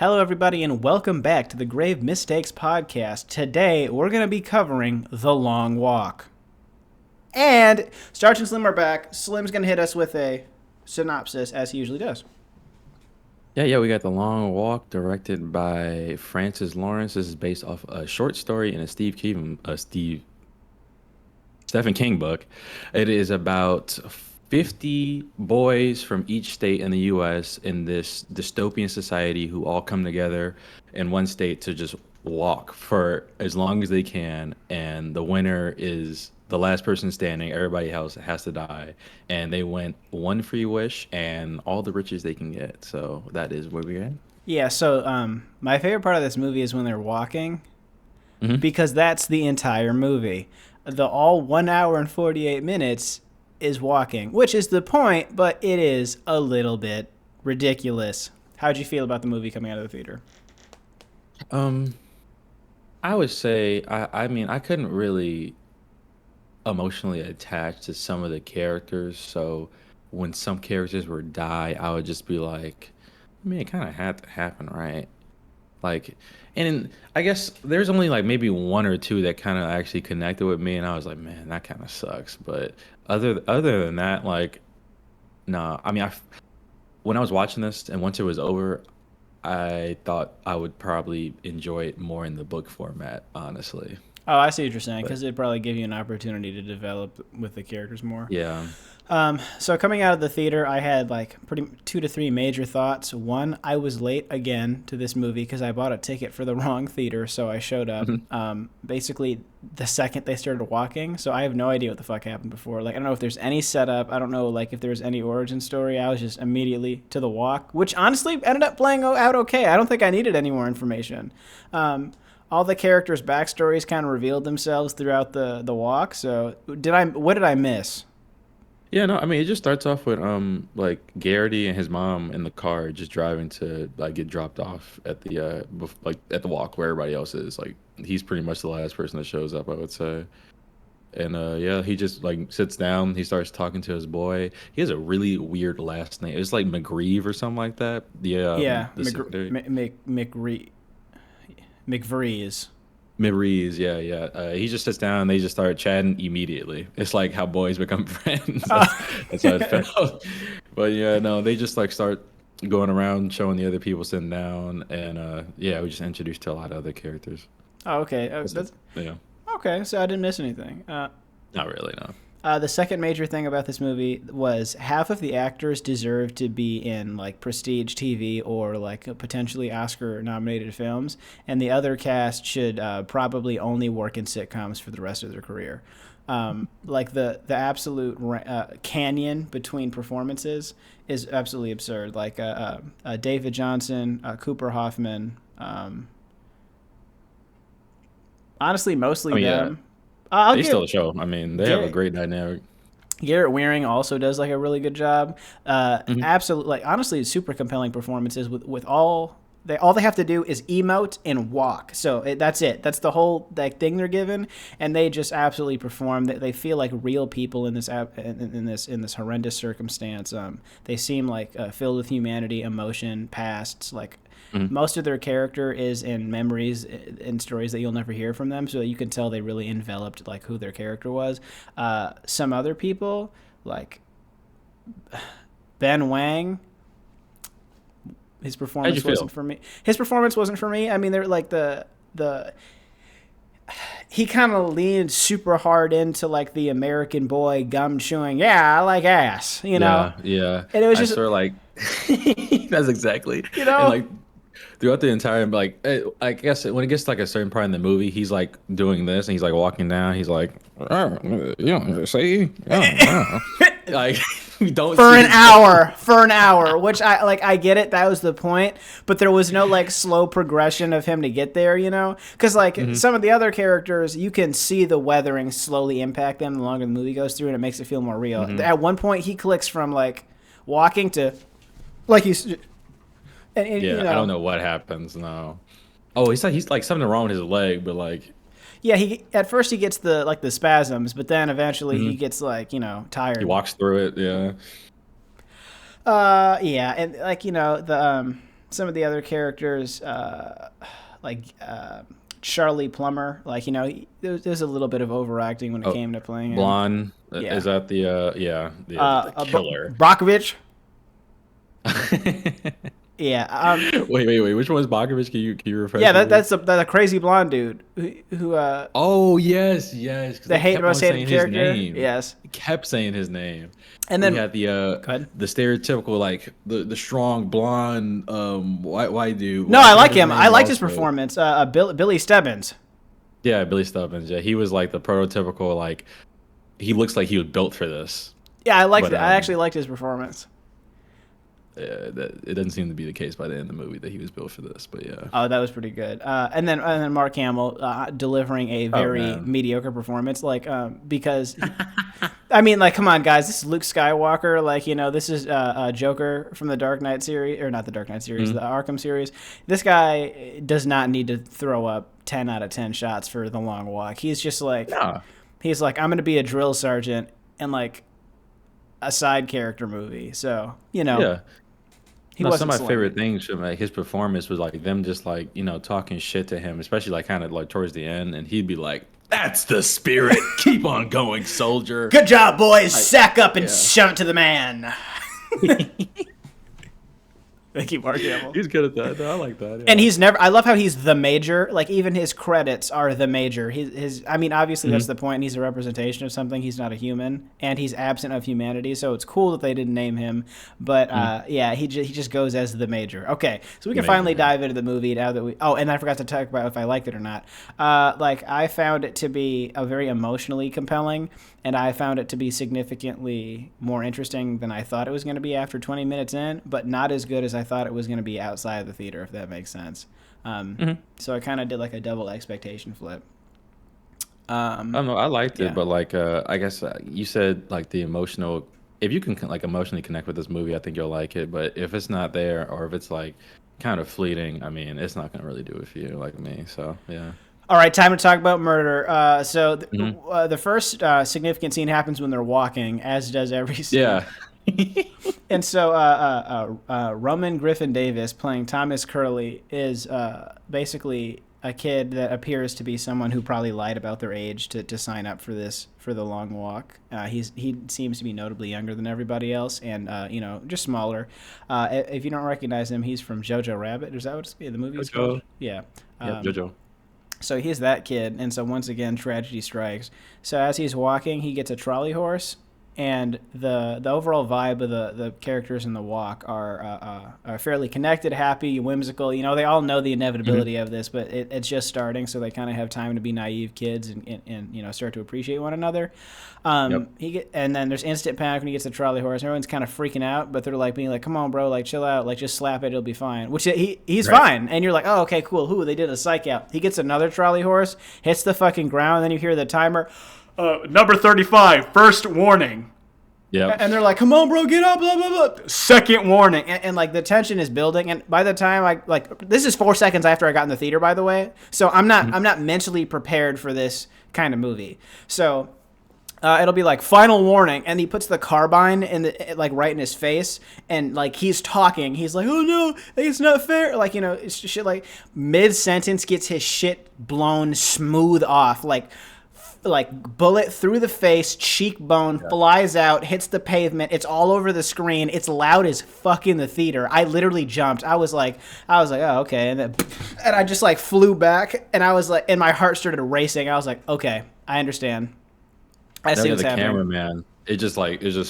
Hello, everybody, and welcome back to the Grave Mistakes Podcast. Today, we're going to be covering The Long Walk. And Starch and Slim are back. Slim's going to hit us with a synopsis, as he usually does. Yeah, we got The Long Walk, directed by Francis Lawrence. This is based off a short story in a Stephen King book. It is about 50 boys from each state in the U.S. in this dystopian society who all come together in one state to just walk for as long as they can, and the winner is the last person standing. Everybody else has to die, and they win one free wish and all the riches they can get. So that is where we're at. Yeah, so my favorite part of this movie is when they're walking, Hmm. because that's the entire movie. The all 1 hour and 48 minutes is walking, which is the point, but it is a little bit ridiculous. How'd you feel about the movie coming out of the theater? Um, I would say I mean I couldn't really emotionally attached to some of the characters. So when some characters would die, I would just be like, I mean, it kind of had to happen, right? Like, and I guess there's only like maybe one or two that kind of actually connected with me, and I was like, man, that kind of sucks. But other than that, like, nah. I mean, when I was watching this and once it was over, I thought I would probably enjoy it more in the book format, honestly. Oh, I see what you're saying, But because it'd probably give you an opportunity to develop with the characters more. yeah. So coming out of the theater, I had like pretty 2 to 3 major thoughts. One, I was late again to this movie because I bought a ticket for the wrong theater, so I showed up basically the second they started walking. So I have no idea what the fuck happened before. Like I don't know if there's any setup. I don't know like if there's any origin story. I was just immediately to the walk, which honestly ended up playing out okay. I don't think I needed any more information. All the characters' backstories kind of revealed themselves throughout the walk. So what did I miss? Yeah, no, I mean it just starts off with like Garrity and his mom in the car just driving to like get dropped off at the like at the walk where everybody else is. Like he's pretty much the last person that shows up, I would say. And yeah, he just like sits down, he starts talking to his boy. He has a really weird last name. It's like McGreeve or something like that. Yeah, Yeah, the secondary. McVrees. Midrees, yeah, yeah. He just sits down and they just start chatting immediately. It's like how boys become friends. That's how it felt. But yeah, no, they just like start going around showing the other people sitting down, and yeah, we just introduced to a lot of other characters. Oh, okay. That's it. That's Yeah, okay. So I didn't miss anything. not really, no. The second major thing about this movie was half of the actors deserve to be in like prestige TV or like potentially Oscar-nominated films, and the other cast should probably only work in sitcoms for the rest of their career. Like the absolute canyon between performances is absolutely absurd. Like David Johnson, Cooper Hoffman, honestly, I mostly mean, yeah, them. I'll they give still the show. I mean, they have a Garrett, great dynamic. Garrett Wearing also does like a really good job. Hmm. Absolutely, like honestly, super compelling performances with all they have to do is emote and walk. So that's it. That's the whole like thing they're given, and they just absolutely perform. They feel like real people in this horrendous circumstance. They seem like filled with humanity, emotion, pasts. Like Hmm. most of their character is in memories and stories that you'll never hear from them, so you can tell they really enveloped like who their character was. Some other people like Ben Wang, his How'd you performance wasn't feel? for me. His performance wasn't for me. I mean, they're like the he kind of leaned super hard into like the American boy gum chewing. Yeah, I like ass, Yeah, yeah. and it was I just sort of like that's exactly. you And know like throughout the entire like I guess when it gets to like a certain part in the movie, he's like doing this and he's like walking down. He's like, oh, yeah, see, yeah, yeah. Like we don't for see an his hour for an hour, which I get it, that was the point, but there was no like slow progression of him to get there, because like Mhm. some of the other characters you can see the weathering slowly impact them the longer the movie goes through, and it makes it feel more real. Mhm. At one point he clicks from like walking to like and Yeah, I don't know what happens now. Oh, he's like something wrong with his leg, but like, yeah, he at first he gets the spasms, but then eventually he mhm, gets like he tired. walks through it. Yeah. Yeah, and like the some of the other characters, like Charlie Plummer, like, you know, there's a little bit of overacting when it came to playing him. Blonde. Yeah. Is that the killer? Brockovich. Yeah. Wait. Which one is Bakovich? Can you refresh? Yeah, that's a crazy blonde dude who Oh yes. the most hated character. Name. Yes. He kept saying his name. And then we had the stereotypical, like the strong blonde white dude. No, I like him. I liked his performance. Billy Stebbins. Yeah, Billy Stebbins. Yeah, he was like the prototypical, like, he looks like he was built for this. Yeah, I liked it. I actually liked his performance. It doesn't seem to be the case by the end of the movie that he was built for this, but yeah. Oh, that was pretty good. And then Mark Hamill delivering a very mediocre performance, like because I mean, like, come on, guys, this is Luke Skywalker, like, you know, this is Joker from the Dark Knight series, or not the Dark Knight series, the Arkham series. This guy does not need to throw up 10 out of 10 shots for The Long Walk. He's just like, he's like, I'm gonna be a drill sergeant and like a side character movie, so you know. Yeah. Some of my favorite things from like his performance was like them just like, you know, talking shit to him, especially like kind of like towards the end, and he'd be like, "That's the spirit. Keep on going, soldier. Good job, boys. Sack up and shove it to the man." Thank you, Mark Hamill. He's good at that. I like that. Yeah. And he's never. I love how he's the major. Like, even his credits are the major. His. I mean, obviously that's the point. He's a representation of something. He's not a human, and he's absent of humanity. So it's cool that they didn't name him. But yeah, he just goes as the major. Okay, so we can finally dive into the movie now that we. Oh, and I forgot to talk about if I liked it or not. Like, I found it to be a very emotionally compelling, and I found it to be significantly more interesting than I thought it was going to be after 20 minutes in, but not as good as I thought it was going to be outside of the theater, if that makes sense. So I kind of did like a double expectation flip. I don't know. I liked it, but like, I guess you said like the emotional. If you can like emotionally connect with this movie, I think you'll like it. But if it's not there, or if it's like kind of fleeting, I mean, it's not gonna really do it for you, like me. So yeah. All right, time to talk about murder. The first significant scene happens when they're walking, as does every scene. Yeah. And so Roman Griffin Davis, playing Thomas Curley, is basically a kid that appears to be someone who probably lied about their age to sign up for the Long Walk. He seems to be notably younger than everybody else, and you know, just smaller. If you don't recognize him, he's from Jojo Rabbit. Is that what the movie is called? Yeah. Jojo. So he's that kid, and so once again, tragedy strikes. So as he's walking, he gets a trolley horse, and the overall vibe of the characters in the walk are fairly connected, happy, whimsical. You know, they all know the inevitability of this, but it's just starting, so they kind of have time to be naive kids and you know, start to appreciate one another. And then there's instant panic when he gets the trolley horse. Everyone's kind of freaking out, but they're like being like, "Come on, bro, like chill out, like just slap it, it'll be fine." Which he's fine, and you're like, "Oh, okay, cool." They did a psych out. He gets another trolley horse, hits the fucking ground, and then you hear the timer. Number 35, first warning. Yeah. And they're like, "Come on, bro, get up, blah, blah, blah." Second warning. And like the tension is building. And by the time this is 4 seconds after I got in the theater, by the way. So I'm not mentally prepared for this kind of movie. So it'll be like final warning. And he puts the carbine right in his face. And like, he's talking. He's like, "Oh no, it's not fair." Like, you know, it's just shit like mid-sentence gets his shit blown smooth off. Like bullet through the face, cheekbone, flies out, hits the pavement. It's all over the screen. It's loud as fuck in the theater. I literally jumped. I was like, "Oh, okay." And I just like flew back, and I was like, and my heart started racing. I was like, "Okay, I understand. I see what's happening." Cameraman, it just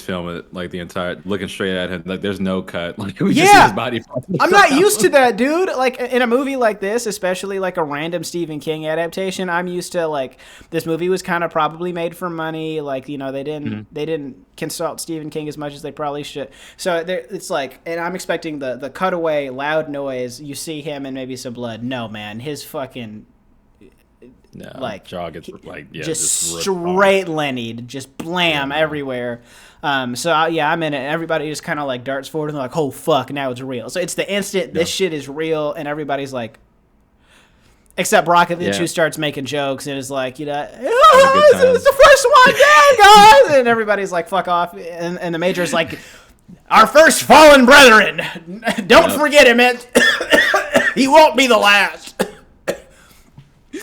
filming it like the entire, looking straight at him. Like there's no cut. Like we just see his body. I'm not used to that, dude. Like in a movie like this, especially like a random Stephen King adaptation, I'm used to like this movie was kind of probably made for money. Like, you know, they didn't consult Stephen King as much as they probably should. So it's like, and I'm expecting the cutaway loud noise. You see him and maybe some blood. No, man, his fucking. No, like jaw gets like just straight Lennied, just blam everywhere. I'm in it. And everybody just kind of like darts forward and they're like, "Oh fuck, now it's real." So it's the instant this shit is real, and everybody's like, except Brockovich, who starts making jokes and is like, you know, "Oh, this is the first one, yeah, guys," and everybody's like, "Fuck off," and the major's like, Our first fallen brethren. Don't Yep. forget him. He won't be the last.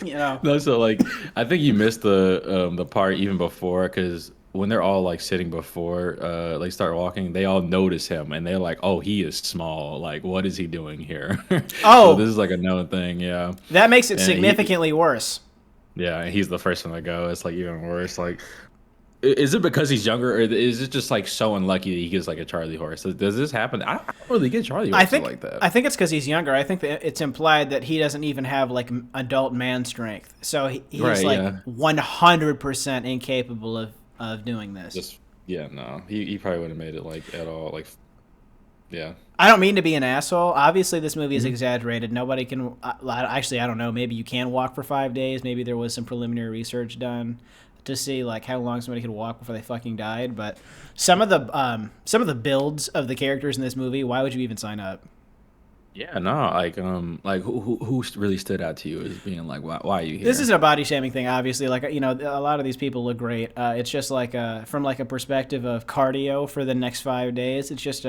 You know. No, so like I think you missed the part even before because when they're all like sitting before they start walking, they all notice him and they're like, "Oh, he is small. Like, what is he doing here?" So this Oh, is like a known thing, yeah. that makes it And he, significantly worse. yeah, he's the first one to go. It's like even worse. Like, is it because he's younger, or is it just like so unlucky that he gets like a Charlie horse? Does this happen? I don't really get Charlie I horses think like that. I think it's because he's younger. I think that it's implied that he doesn't even have like adult man strength, so he's Right? like Yeah. 100% incapable of doing this. Just yeah. No, he probably wouldn't have made it like at all. Like yeah. I don't mean to be an asshole. Obviously, this movie is Mhm. exaggerated. Nobody can. Actually, I don't know. Maybe you can walk for 5 days. Maybe there was some preliminary research done to see like how long somebody could walk before they fucking died. But some of the builds of the characters in this movie. Why would you even sign up? Yeah, no, like who really stood out to you as being like, why are you This here? isn't a body shaming thing, obviously. Like a lot of these people look great. It's just like from like a perspective of cardio for the next 5 days. It's just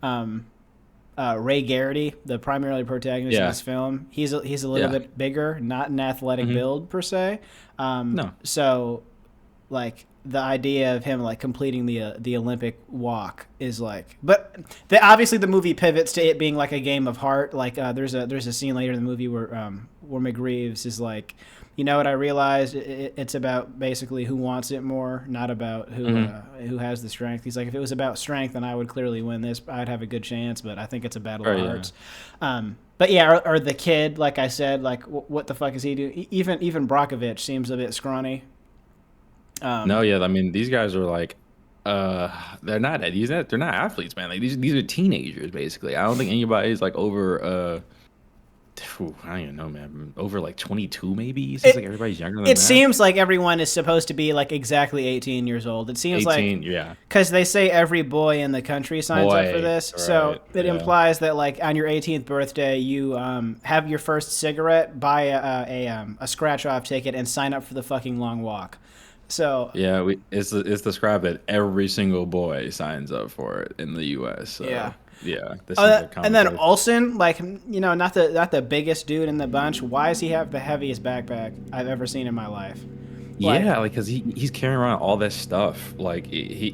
um, Ray Garrity, the primary protagonist of Yeah, this film. He's a little yeah. bit bigger, not an athletic Hmm. build per se. No, So like the idea of him like completing the Olympic walk is like, but obviously the movie pivots to it being like a game of heart. Like there's a scene later in the movie where McGreaves is like, you know what I realized it's about basically who wants it more, not about hmm who has the strength. He's like, if it was about strength, then I would clearly win this. I'd have a good chance, but I think it's a battle of right, yeah. hearts. But yeah, or the kid, like I said, like what the fuck is he doing? Even Brockovich seems a bit scrawny. No, yeah. I mean, these guys are like, they're not they're not athletes, man. Like these are teenagers basically. I don't think anybody's like over I don't even know, man. Over like 22 maybe. It seems like It everybody's younger than it that. seems like everyone is supposed to be like exactly 18 years old. It seems like 18, yeah. because they say every boy in the country signs up for Boy, this, so right, it yeah. implies that like on your 18th birthday you have your first cigarette, buy a scratch off ticket, and sign up for the fucking long walk. So Yeah, it's described that every single boy signs up for it in the U.S. yeah. So yeah, this seems like And then commonplace. Olsen, like not the biggest dude in the bunch. Why does he have the heaviest backpack I've ever seen in my life? Like, Yeah, like because he's carrying around all that stuff. Like I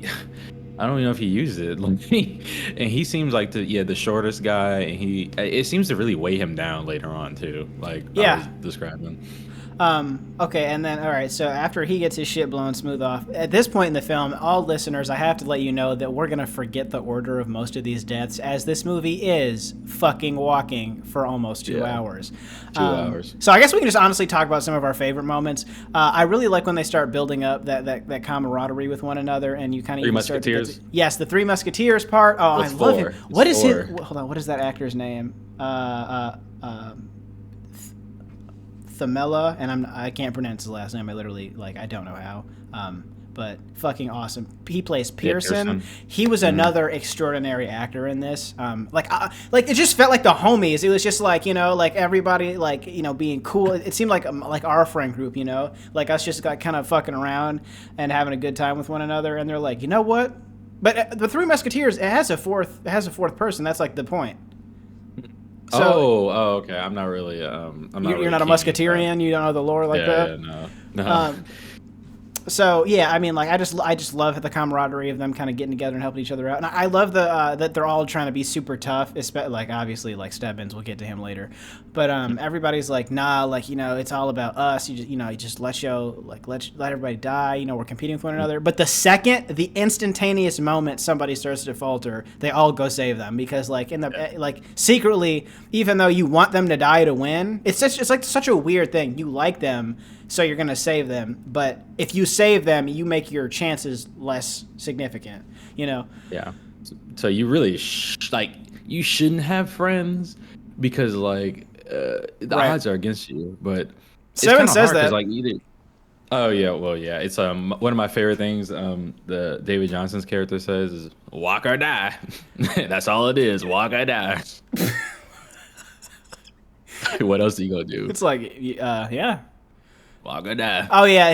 don't even know if he used it. Like and he seems like the shortest guy. And it seems to really weigh him down later on too. Like I was yeah. describing. Okay, and then all right. So after he gets his shit blown smooth off, at this point in the film, all listeners, I have to let you know that we're gonna forget the order of most of these deaths, as this movie is fucking walking for almost 2 hours. 2 hours. So I guess we can just honestly talk about some of our favorite moments. I really like when they start building up that camaraderie with one another, and you kind of Three even start to get Musketeers. yes, the Three Musketeers part. Oh, I What's love him. four? What What's is his? four? Hold on, what is that actor's name? Thamela, and I can't pronounce his last name. I literally I don't know how. But fucking awesome. He plays Yeah, Pearson. Pearson. He was Hmm. another extraordinary actor in this. Like it just felt like the homies. It was just like like everybody being cool. It seemed like our friend group. Like us just got kind of fucking around and having a good time with one another. And they're like, you know what? But the Three Musketeers, it has a fourth person. That's like the point. So Oh, okay. I'm not you're really not a keen into that. Musketeerian. You don't know the lore like Yeah, that. yeah, no, no. Um, so yeah, I mean, like I just love the camaraderie of them kind of getting together and helping each other out, and I love that they're all trying to be super tough. Especially like obviously like Stebbins, we'll get to him later, but everybody's like, nah, like it's all about us. You just let everybody die. We're competing with one another. But the instantaneous moment somebody starts to falter, they all go save them because like like secretly, even though you want them to die to win, it's like such a weird thing. You like them, so you're gonna save them, but if you save them, you make your chances less significant. Yeah. So you really like you shouldn't have friends because like the Right. odds are against you. But it's Seven kind of says hard because that. like either. Oh yeah, well yeah, it's one of my favorite things. The David Johnson's character says is walk or die. That's all it is. Walk or die. What else are you gonna do? It's like, yeah. Walk or die. Oh yeah,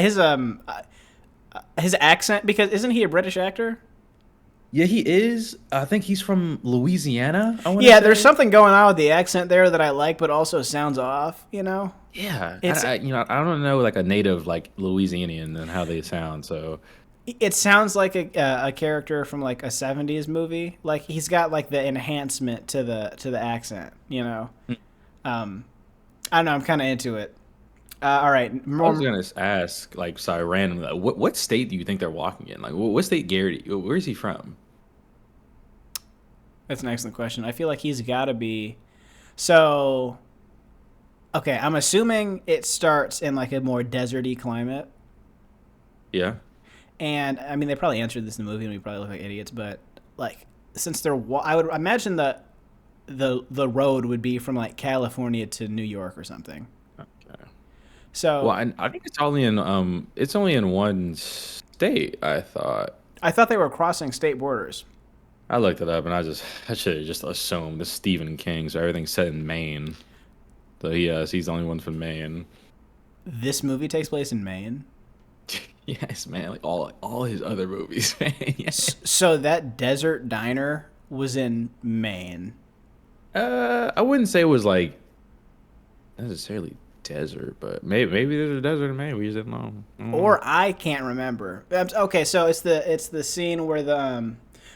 his accent, because isn't he a British actor? Yeah, he is. I think he's from Louisiana, I want to Yeah, there's say. something going on with the accent there that I like, but also sounds off. Yeah, It's I don't know like a native like Louisianian and how they sound. So it sounds like a character from like a '70s movie. Like he's got like the enhancement to the accent. Um, I don't know. I'm kind of into it. All right, I was more. gonna ask, like, sorry, randomly, like, what state do you think they're walking in? Like, what state Garrett? Where is he from? That's an excellent question. I feel like he's got to be. So, okay, I'm assuming it starts in like a more deserty climate. Yeah. And I mean, they probably answered this in the movie, and we probably look like idiots. But like, since I would imagine the road would be from like California to New York or something. Okay. Well, So I think it's only in one state. I thought. I thought they were crossing state borders. I looked it up and I should have just assumed this Stephen King, so everything's set in Maine. So he's the only one from Maine. This movie takes place in Maine. Yes, man. Like all his other movies, man. Yeah. So that desert diner was in Maine. I wouldn't say it was like necessarily desert, but maybe there's a desert in Maine. We just didn't know. I don't know. Or I can't remember. Okay, so it's the scene where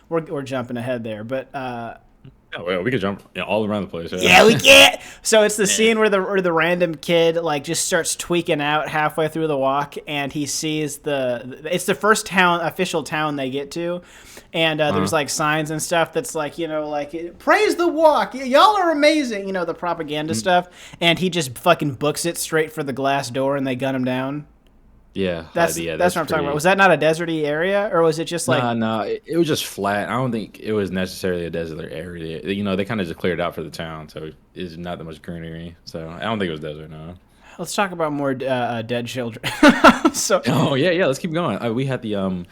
we're jumping ahead there, but Yeah, well, we could jump all around the place. yeah, we Yeah. can't. So it's the Yeah. scene where the random kid like just starts tweaking out halfway through the walk, and he sees it's the first official town they get to, and there's Uh-huh. like signs and stuff that's like like praise the walk, y'all are amazing, the propaganda Mm, stuff, and he just fucking books it straight for the glass door, and they gun him down. Yeah, That's that's what I'm talking about. pretty. Was that not a deserty area, or was it just like? Nah, it was just flat. I don't think it was necessarily a desert area. They kind of just cleared out for the town, so it's not that much greenery. So I don't think it was desert. No. Let's talk about more dead children. So Oh yeah, yeah. Let's keep going. We had the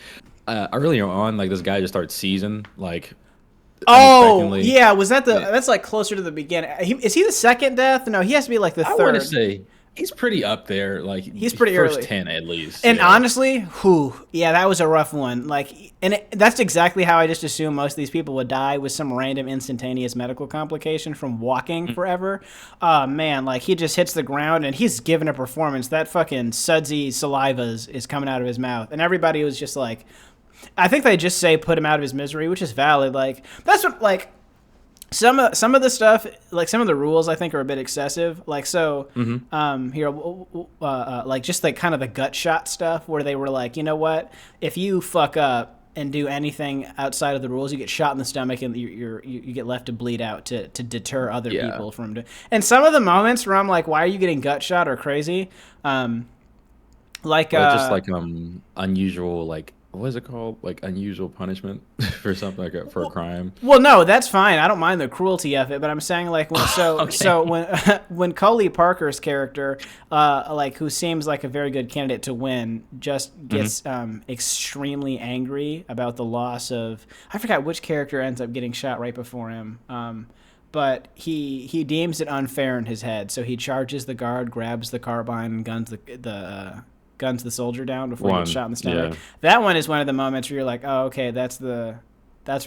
earlier on, like this guy just started seizing like Oh unexpectedly. yeah, was that the? Yeah. That's like closer to the beginning. Is he the second death? No, he has to be like the I want to third. say he's pretty up there, like He's pretty first early. 10 at least. And Yeah. honestly, yeah, that was a rough one. Like, that's exactly how I just assumed most of these people would die, with some random instantaneous medical complication from walking forever. Man, like he just hits the ground and he's giving a performance. That fucking sudsy saliva is coming out of his mouth, and everybody was just like, I think they just say put him out of his misery, which is valid. Like that's what like. Some of the stuff, like some of the rules, I think are a bit excessive. Like so, here, like just like kind of the gut shot stuff, where they were like, you know what, if you fuck up and do anything outside of the rules, you get shot in the stomach and you get left to bleed out to deter other Yeah. people from. And some of the moments where I'm like, why are you getting gut shot or crazy? Like Well, just like unusual, like what is it called? Like unusual punishment for something like for a crime. Well, no, that's fine. I don't mind the cruelty of it, but I'm saying like when Okay. when when Coley Parker's character, like who seems like a very good candidate to win, just gets extremely angry about the loss of, I forgot which character ends up getting shot right before him. But he deems it unfair in his head, so he charges the guard, grabs the carbine, and guns the soldier down before he gets One, shot in the stomach. yeah, That one is one of the moments where you're like, oh, okay, that's what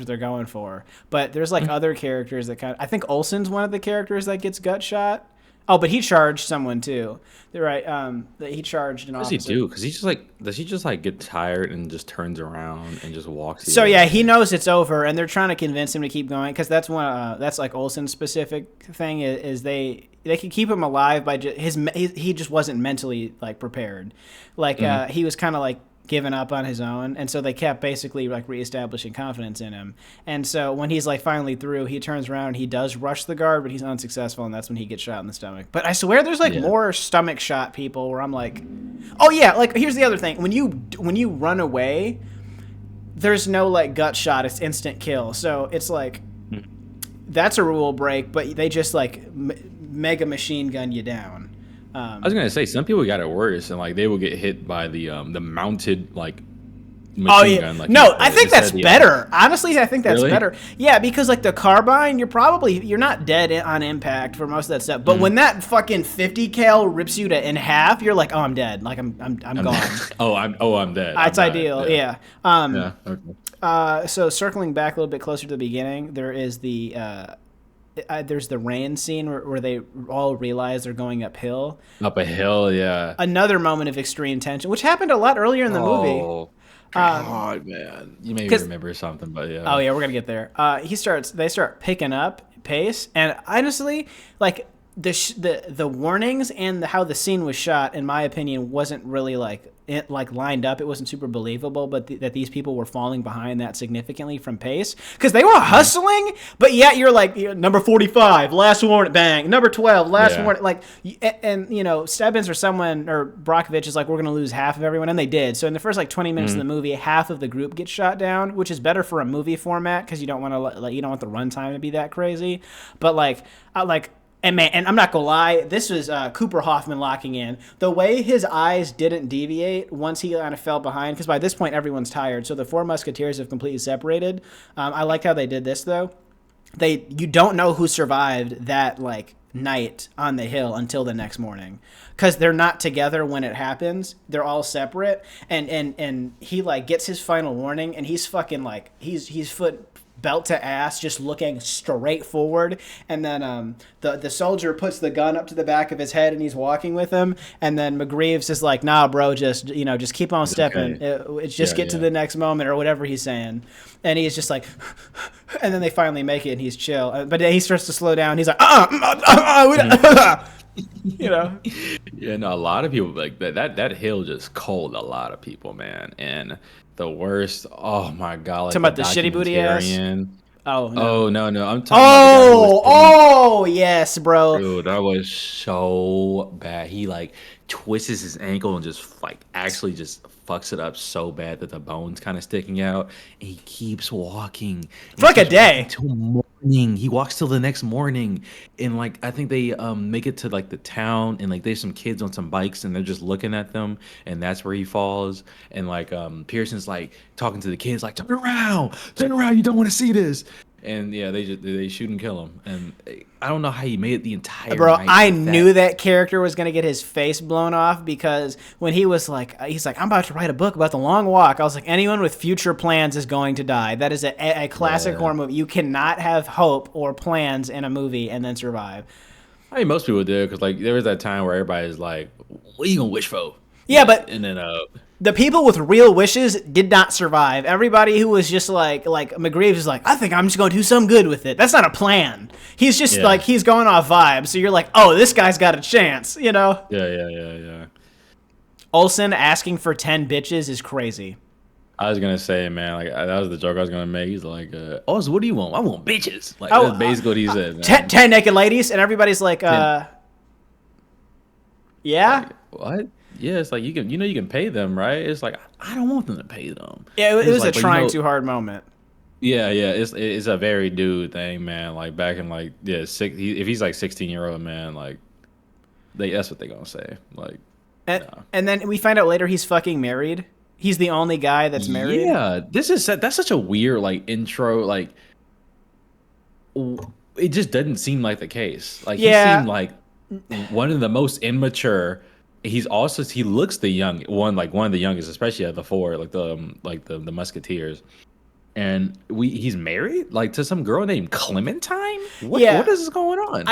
they're going for. But there's like other characters that I think Olsen's one of the characters that gets gut shot. Oh, but he charged someone too. They're right. That he charged an what does he officer. do? Because he's just like, does he just like get tired and just turns around and just walks the So other yeah, he way? knows it's over, and they're trying to convince him to keep going, because that's one. That's like Olsen's specific thing is they could keep him alive by he just wasn't mentally like prepared, like Hmm. he was kind of like giving up on his own, and so they kept basically like reestablishing confidence in him. And so when he's like finally through, he turns around and he does rush the guard, but he's unsuccessful, and that's when he gets shot in the stomach. But I swear there's like Yeah. more stomach shot people where I'm like, oh yeah, like here's the other thing: when you run away, there's no like gut shot, it's instant kill. So it's like that's a rule break, but they just like mega machine gun you down. I was gonna say some people got it worse, and like they will get hit by the mounted like Oh machine yeah, gun. Like no, I think instead that's of the better. Honestly, I think that's really. better. Yeah, because like the carbine, you're not dead on impact for most of that stuff. But Mhm. when that fucking 50 cal rips you in half, you're like, oh, I'm dead. Like I'm gone. I'm dead. It's I'm dead. ideal. Yeah. Yeah. Okay. So circling back a little bit closer to the beginning, there's the rain scene where they all realize they're going uphill. Up a hill, yeah. Another moment of extreme tension, which happened a lot earlier in the movie. Oh God, man. You made me Because remember something, but oh yeah. yeah, we're gonna get there. They start picking up pace, and honestly, like the warnings and how the scene was shot, in my opinion, wasn't really like lined up. It wasn't super believable, but that these people were falling behind that significantly from pace because they were hustling, but yet you're like number 45, last warning, bang, number 12, last Yeah. warning, like, and Stebbins or someone or Brockovich is like, we're gonna lose half of everyone, and they did. So in the first like 20 minutes of the movie, half of the group gets shot down, which is better for a movie format because you don't want to you don't want the runtime to be that crazy, but and man, and I'm not gonna lie, this was Cooper Hoffman locking in. The way his eyes didn't deviate once he kind of fell behind, because by this point everyone's tired, so the four musketeers have completely separated. I liked how they did this though. You don't know who survived that like night on the hill until the next morning, because they're not together when it happens. They're all separate, and he like gets his final warning, and he's fucking like he's foot belt to ass, just looking straight forward. And then the soldier puts the gun up to the back of his head, and he's walking with him. And then McGreaves is like, "Nah, bro, just keep on stepping. Okay. It's just get to the next moment," or whatever he's saying. And he's just like, and then they finally make it, and he's chill. But then he starts to slow down. He's like, you know. Yeah, no, a lot of people like that hill just cold a lot of people, man. And the worst, oh my God, like Talking about the shitty booty ass? documentarian. Oh no. Oh no, I'm talking about the guy who was Oh yes, bro. dude, that was so bad. He like twists his ankle and just like actually just fucks it up so bad that the bone's kind of sticking out. And he keeps walking For like a day. till morning. He walks till the next morning, and like I think they make it to like the town, and like there's some kids on some bikes, and they're just looking at them, and that's where he falls. And like Pearson's like talking to the kids, like turn around, you don't want to see this. And yeah, they shoot and kill him. And I don't know how he made it the entire Bro, night I like knew that character was gonna get his face blown off, because when he's like, I'm about to write a book about the long walk. I was like, anyone with future plans is going to die. That is a classic horror movie. You cannot have hope or plans in a movie and then survive. I mean, most people do, because like there was that time where everybody's like, "What are you gonna wish for?" Yeah, but And then the people with real wishes did not survive. Everybody who was just like McGreaves is like, I think I'm just going to do some good with it. That's not a plan. He's just like, he's going off vibes. So you're like, oh, this guy's got a chance, Yeah. Olsen asking for 10 bitches is crazy. I was gonna say, man, like that was the joke I was gonna make. He's like, "Oh, so what do you want? I want bitches." Like that's basically what he said. Man. 10 naked ladies, and everybody's like, yeah. Like, what? Yeah, it's like you can pay them, right? It's like I don't want them to pay them. Yeah, it was like, a trying too hard moment. Yeah, it's a very dude thing, man. Like back in like if he's like 16-year-old man, like that's what they gonna say. Like, and then we find out later he's fucking married. He's the only guy that's married. Yeah, that's such a weird like intro. Like, it just doesn't seem like the case. Like he seemed like one of the most immature. He looks the young one, like one of the youngest, especially of the four, like the Musketeers. And he's married like to some girl named Clementine. What is going on?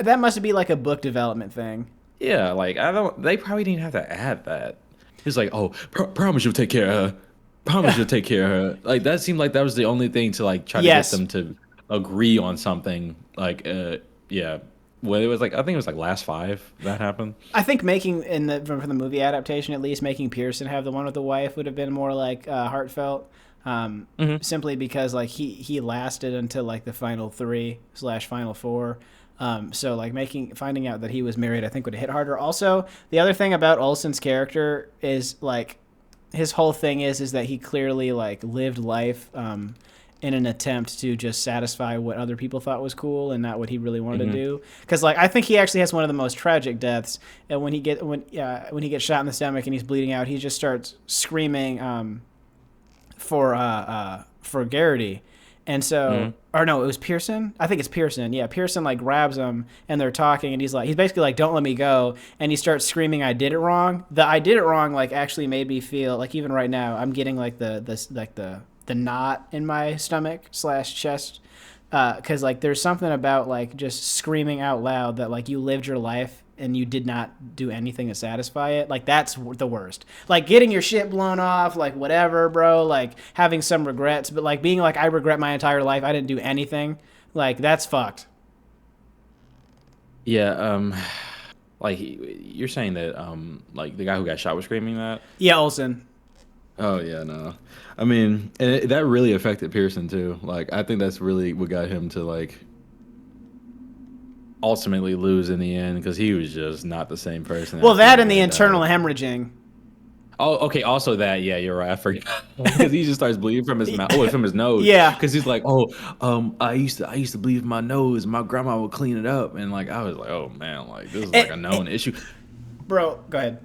That must be like a book development thing. Yeah, like they probably didn't have to add that. He's like, oh, promise you'll take care of her. Promise you'll take care of her. Like that seemed like that was the only thing to like try to get them to agree on something. Like, yeah. Well, it was like I think it was like Last Five that happened. I think for the movie adaptation, at least making Pearson have the one with the wife would have been more like heartfelt. Simply because like he lasted until like the final 3/final 4. So like finding out that he was married, I think would have hit harder. Also, the other thing about Olsen's character is like his whole thing is that he clearly like lived life in an attempt to just satisfy what other people thought was cool and not what he really wanted to do. Because like I think he actually has one of the most tragic deaths. And when he gets shot in the stomach and he's bleeding out, he just starts screaming for Garrity. And so, or no, it was Pearson. I think it's Pearson. Yeah, Pearson like grabs him and they're talking, and he's basically like, "Don't let me go." And he starts screaming, "I did it wrong." The "I did it wrong" like actually made me feel like even right now I'm getting like the the knot in my stomach slash chest. Because like there's something about like just screaming out loud that like you lived your life and you did not do anything to satisfy it. Like that's the worst. Like getting your shit blown off, like whatever, bro. Like having some regrets, but like being like I regret my entire life. I didn't do anything. Like that's fucked. Yeah, like you're saying that like the guy who got shot was screaming that. Yeah, Olsen. Oh yeah, no. I mean, and that really affected Pearson too. Like, I think that's really what got him to like ultimately lose in the end because he was just not the same person Well, after that the and the guy internal died. hemorrhaging. Oh, okay. Also, that yeah, you're right. I forgot because he just starts bleeding from his mouth. Oh, from his nose. Yeah. Because he's like, I used to bleed from my nose. My grandma would clean it up, and like I was like, oh man, like this is like a known issue. Bro, go ahead.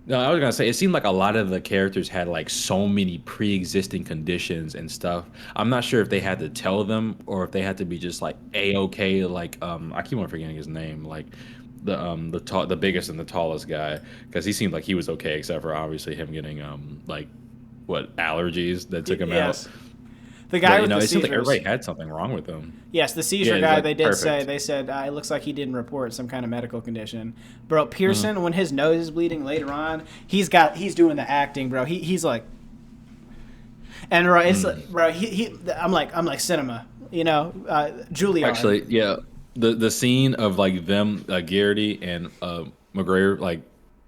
No, I was gonna say it seemed like a lot of the characters had like so many pre-existing conditions and stuff. I'm not sure if they had to tell them or if they had to be just like a-okay. Like I keep on forgetting his name. Like the biggest and the tallest guy because he seemed like he was okay except for obviously him getting like what allergies that took him out. Yes. The guy But you with know, the it seemed like seizures. everybody had something wrong with them. Yes, the Yeah, seizure it's guy, like they did say, perfect. they said, it looks like he didn't report some kind of medical condition. Bro, Hmm. Pearson, when his nose is bleeding later on, he's doing the acting, bro. He's like, and bro, it's Mm. bro, I'm like cinema, you know, Juilliard. Actually, yeah, the scene of like them, Garrity and McGregor like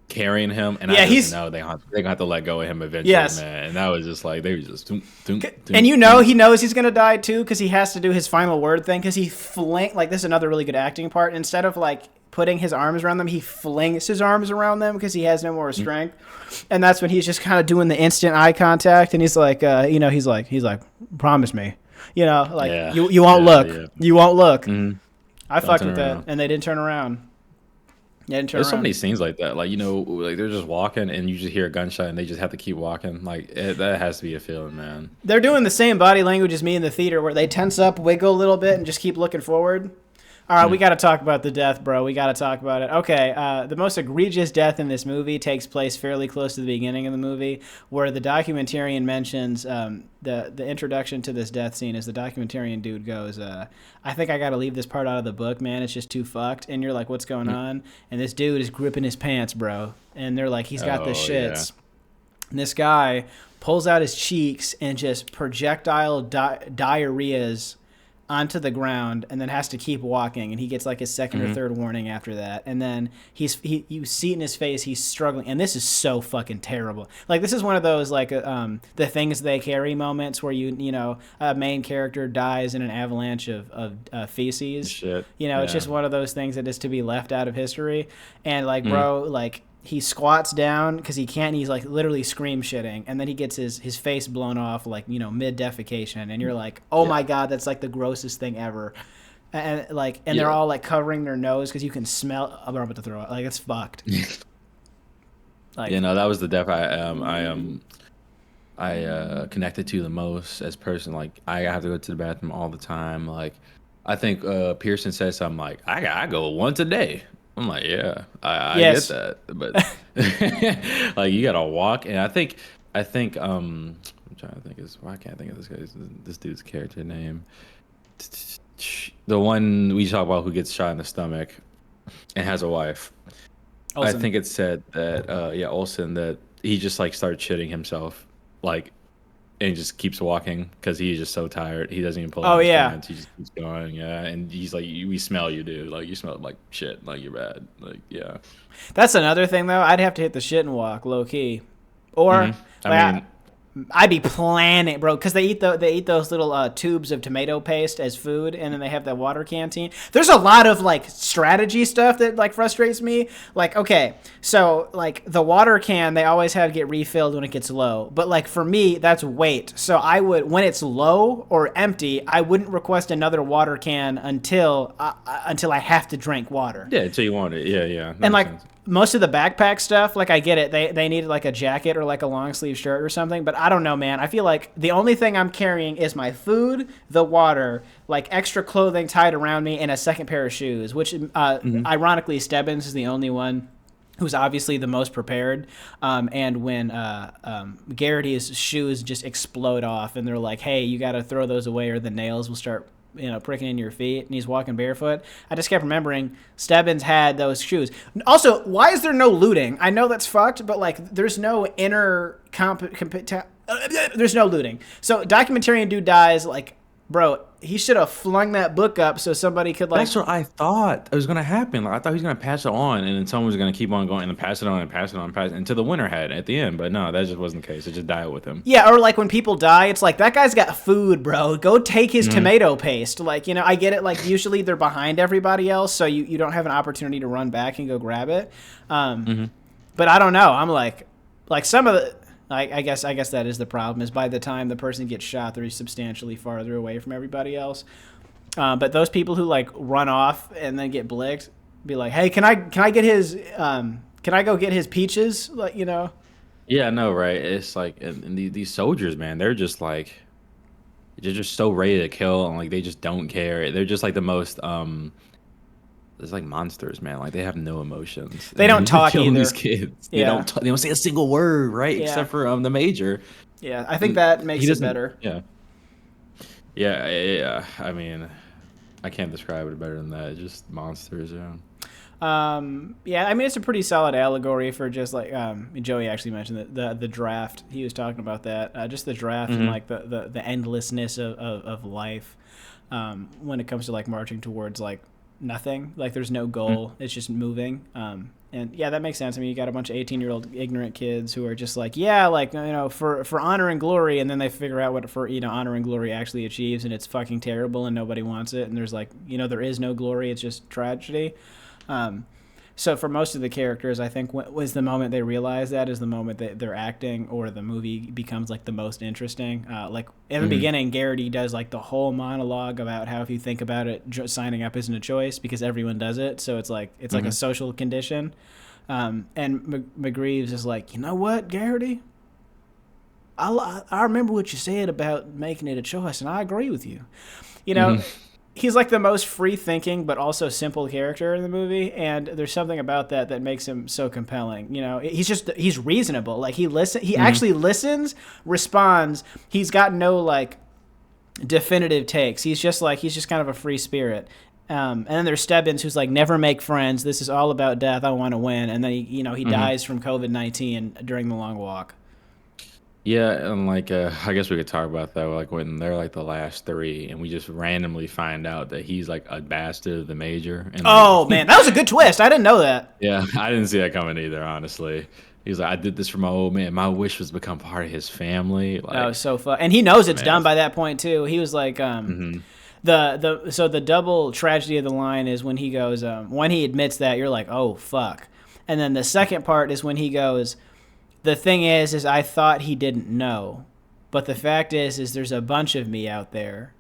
carrying him, and I Yeah, just he's know they gonna have to let go of him eventually, yes. man. And that was just like they were just doom, doom, And doom, you know doom. he knows he's gonna die too because he has to do his final word thing because he fling like this is another really good acting part. Instead of like putting his arms around them, he flings his arms around them because he has no more strength. And that's when he's just kind of doing the instant eye contact, and he's like, he's like, promise me, like Yeah, you won't yeah, look, yeah. you won't look. Mhm. I Don't fucked turn with that, around. and they didn't turn around. They didn't turn There's so around. many scenes like that, like like they're just walking and you just hear a gunshot and they just have to keep walking. Like that has to be a feeling, man. They're doing the same body language as me in the theater, where they tense up, wiggle a little bit, and just keep looking forward. All right, we got to talk about the death, bro. We got to talk about it. Okay, the most egregious death in this movie takes place fairly close to the beginning of the movie, where the documentarian mentions the introduction to this death scene. Is the documentarian dude goes, "I think I got to leave this part out of the book, man. It's just too fucked." And you're like, "What's going on?" And this dude is gripping his pants, bro. And they're like, "He's got the Oh yeah. shits." And this guy pulls out his cheeks and just projectile diarrheas onto the ground and then has to keep walking, and he gets like his second or Hmm. third warning after that. And then you see in his face he's struggling, and this is so fucking terrible. Like this is one of those like the things they carry moments where a main character dies in an avalanche of feces. Shit. It's Yeah. just one of those things that is to be left out of history. And like Mm. bro, like he squats down because he can't. He's like literally scream shitting, and then he gets his face blown off like mid defecation, and you're like, oh Yeah. my god, that's like the grossest thing ever. And they're Yeah. all like covering their nose because you can smell. I'm about to throw it. Like it's fucked. You Like know, that was the death I connected to the most as a person. Like I have to go to the bathroom all the time. Like I think Pearson said something like, I go once a day. I'm like, yeah, I get yes, that. But like you gotta walk and I think I'm trying to think is why I can't think of this dude's character name. The one we talk about who gets shot in the stomach and has a wife. I Olsen. think it said that yeah, Olsen that he just like started shitting himself, like, and he just keeps walking because he's just so tired. He doesn't even pull Oh down his yeah, pants. He just keeps going, yeah. And he's like, "We smell you, dude. Like you smell like shit. Like you're bad. Like yeah." that's another thing though. I'd have to hit the shit and walk low key, or I like mean, I'd be planning, bro, because they eat those little tubes of tomato paste as food, and then they have that water canteen. There's a lot of like strategy stuff that like frustrates me. Like, okay, so like the water can, they always have to get refilled when it gets low, but like for me, that's weight. So I would when it's low or empty, I wouldn't request another water can until I have to drink water. yeah. Until you want it, yeah, yeah. That And makes like sense. most of the backpack stuff, like I get it. They needed like a jacket or like a long sleeve shirt or something, but I don't know, man. I feel like the only thing I'm carrying is my food, the water, like extra clothing tied around me, and a second pair of shoes. Which, Hmm. ironically, Stebbins is the only one who's obviously the most prepared. And when Garrity's shoes just explode off, and they're like, "Hey, you got to throw those away, or the nails will start." Pricking in your feet, and he's walking barefoot. I just kept remembering Stebbins had those shoes. Also, why is there no looting? I know that's fucked, but like, there's no inner there's no looting. So, documentarian dude dies. Like, bro, he should have flung that book up so somebody could like. That's what I thought was gonna happen. Like I thought he was gonna pass it on, and then someone was gonna keep on going and then pass it on and pass it on and pass it until the winner had it at the end. But no, that just wasn't the case. It just died with him. Yeah, or like when people die, it's like, that guy's got food, bro. Go take his tomato paste. Like, I get it. Like, usually they're behind everybody else, so you don't have an opportunity to run back and go grab it. But I don't know. I'm like some of the. I guess that is the problem. Is by the time the person gets shot, they're substantially farther away from everybody else. But those people who like run off and then get blicked, be like, "Hey, can I get his? Can I go get his peaches?" Like, Yeah, I know, right? It's like and these soldiers, man, they're just like they're just so ready to kill, and like they just don't care. They're just like the most it's like monsters, man. Like they have no emotions. They don't talk killing either. these kids. Yeah. They don't say a single word, right? Yeah. Except for the major. Yeah, I think that makes it better. Yeah. Yeah. I mean, I can't describe it better than that. It's just monsters, yeah. Yeah, I mean, it's a pretty solid allegory for just like Joey actually mentioned the draft. He was talking about that, just the draft and like the endlessness of life when it comes to like marching towards like nothing. Like there's no goal. It's just moving. And yeah, that makes sense. I mean, you got a bunch of 18-year-old ignorant kids who are just like, yeah, like, for honor and glory, and then they figure out what for honor and glory actually achieves, and it's fucking terrible, and nobody wants it, and there's like, there is no glory, it's just tragedy. So for most of the characters, I think was the moment they realize that is the moment that they're acting or the movie becomes like the most interesting. Like in the beginning, Garrity does like the whole monologue about how if you think about it, signing up isn't a choice because everyone does it. So it's like a social condition. And McGreaves is like, you know what, Garrity? I remember what you said about making it a choice, and I agree with you. He's like the most free-thinking but also simple character in the movie, and there's something about that makes him so compelling. He's reasonable. Like he actually listens, responds. He's got no like definitive takes. He's just kind of a free spirit. And then there's Stebbins, who's like, never make friends. This is all about death. I want to win. And then he dies from COVID-19 during the long walk. Yeah, and like I guess we could talk about that, like when they're like the last three, and we just randomly find out that he's like a bastard of the major. And man, that was a good twist. I didn't know that. Yeah, I didn't see that coming either, honestly. He's like, I did this for my old man. My wish was to become part of his family. Like, that was so fun, and he knows it's done by that point too. He was like, the double tragedy of the line is when he goes, when he admits that, you're like, oh fuck, and then the second part is when he goes, the thing is I thought he didn't know, but the fact is there's a bunch of me out there.